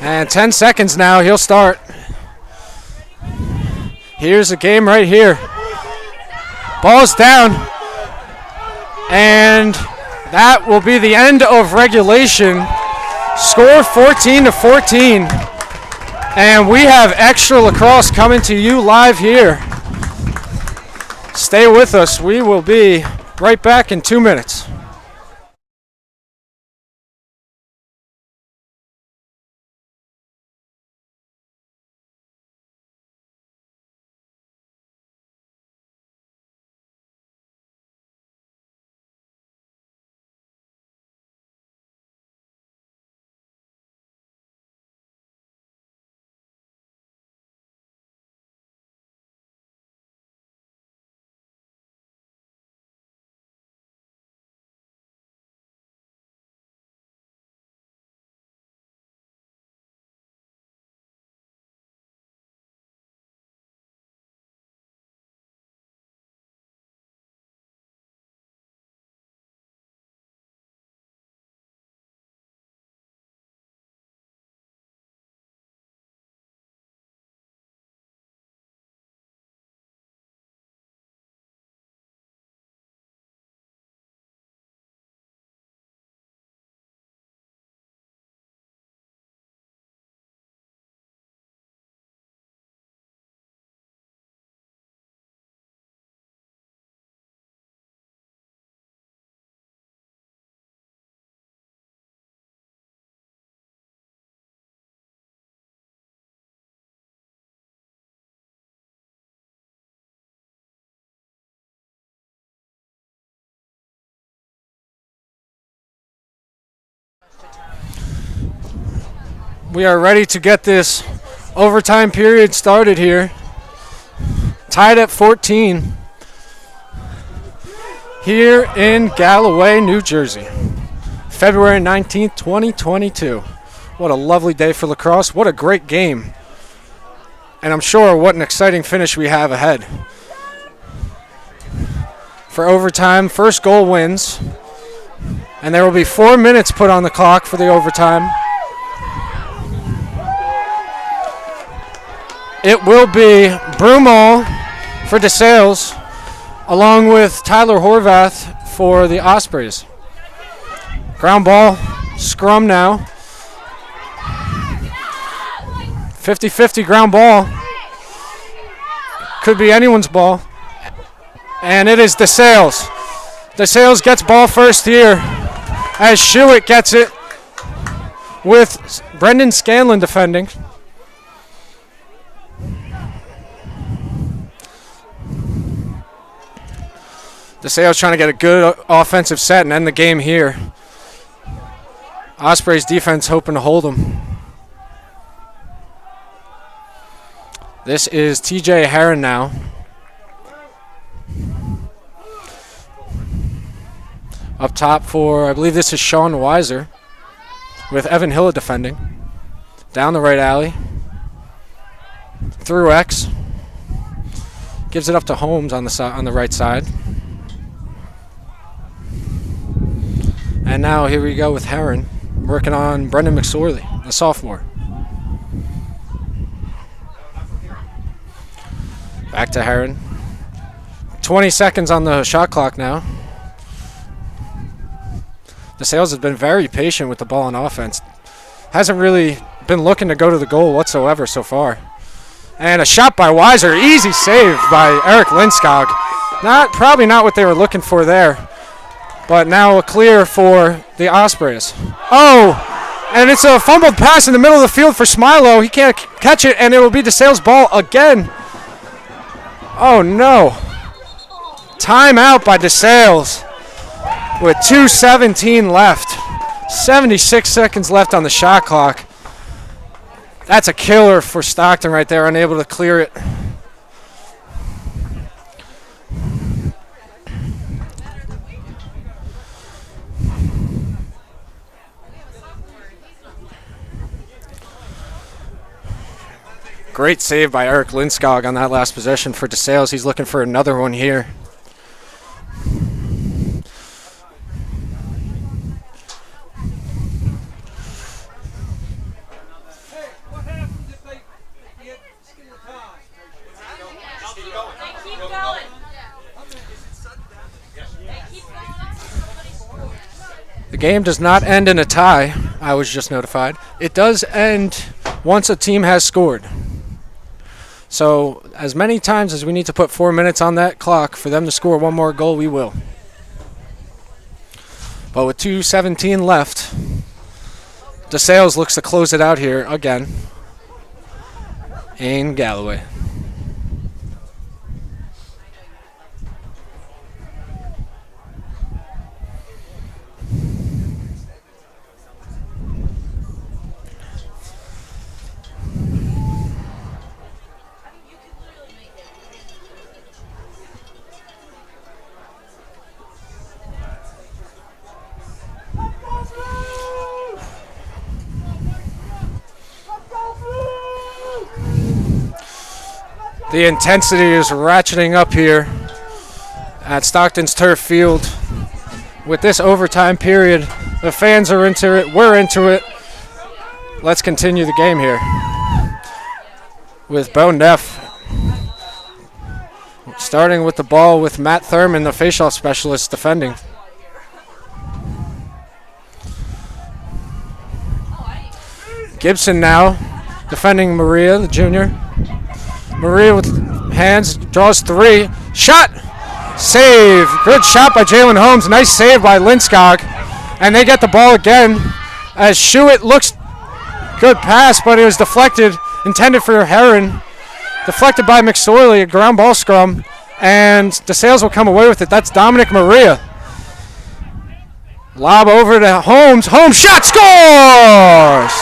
And 10 seconds now, he'll start. Here's the game right here. Ball's down. And that will be the end of regulation. Score 14-14. And we have extra lacrosse coming to you live here. Stay with us. We will be right back in 2 minutes. We are ready to get this overtime period started here. Tied at 14 here in Galloway, New Jersey. February 19th, 2022. What a lovely day for lacrosse. What a great game. And I'm sure what an exciting finish we have ahead. For overtime, first goal wins. And there will be 4 minutes put on the clock for the overtime. It will be Brumal for DeSales, along with Tyler Horvath for the Ospreys. Ground ball, scrum now. 50-50 ground ball. Could be anyone's ball. And it is DeSales. DeSales gets ball first here as Schuett gets it with Brendan Scanlon defending. DeSales trying to get a good offensive set and end the game here. Ospreys defense hoping to hold them. This is TJ Herron now. Up top for, I believe this is Sean Weiser, with Evan Hilla defending. Down the right alley. Through X. Gives it up to Holmes on the right side. And now here we go with Herron, working on Brendan McSorley, the sophomore. Back to Herron. 20 seconds on the shot clock now. DeSales has been very patient with the ball on offense. Hasn't really been looking to go to the goal whatsoever so far. And a shot by Weiser. Easy save by Eric Lindskog. Probably not what they were looking for there. But now a clear for the Ospreys. Oh, and it's a fumbled pass in the middle of the field for Smilo. He can't catch it, and it will be DeSales' ball again. Oh, no. Timeout by DeSales with 2:17 left. 76 seconds left on the shot clock. That's a killer for Stockton right there, unable to clear it. Great save by Eric Lindskog on that last possession for DeSales. He's looking for another one here. The game does not end in a tie, I was just notified. It does end once a team has scored. So as many times as we need to put 4 minutes on that clock for them to score one more goal, we will. But with 2:17 left, DeSales looks to close it out here again. And Galloway. The intensity is ratcheting up here at Stockton's turf field. With this overtime period, the fans are into it, we're into it. Let's continue the game here with Bo Neff. Starting with the ball with Matt Thurman, the faceoff specialist, defending. Gibson now defending Maria, the junior. Maria with hands, draws three. Shot! Save! Good shot by Jalen Holmes. Nice save by Lindskog. And they get the ball again as Shuett looks good pass, but it was deflected, intended for Heron. Deflected by McSorley, a ground ball scrum. And DeSales will come away with it. That's Dominic Maria. Lob over to Holmes. Holmes shot, scores!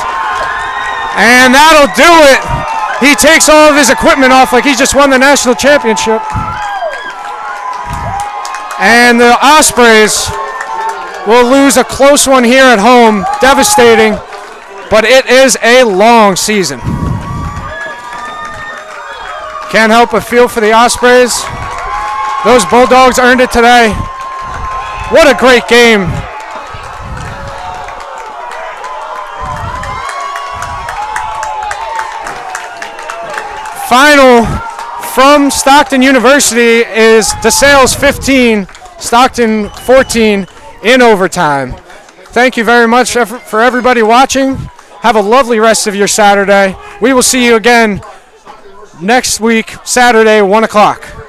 And that'll do it. He takes all of his equipment off like he just won the national championship. And the Ospreys will lose a close one here at home. Devastating, but it is a long season. Can't help but feel for the Ospreys. Those Bulldogs earned it today. What a great game. Final from Stockton University is DeSales 15, Stockton 14 in overtime. Thank you very much for everybody watching. Have a lovely rest of your Saturday. We will see you again next week, Saturday, 1 o'clock.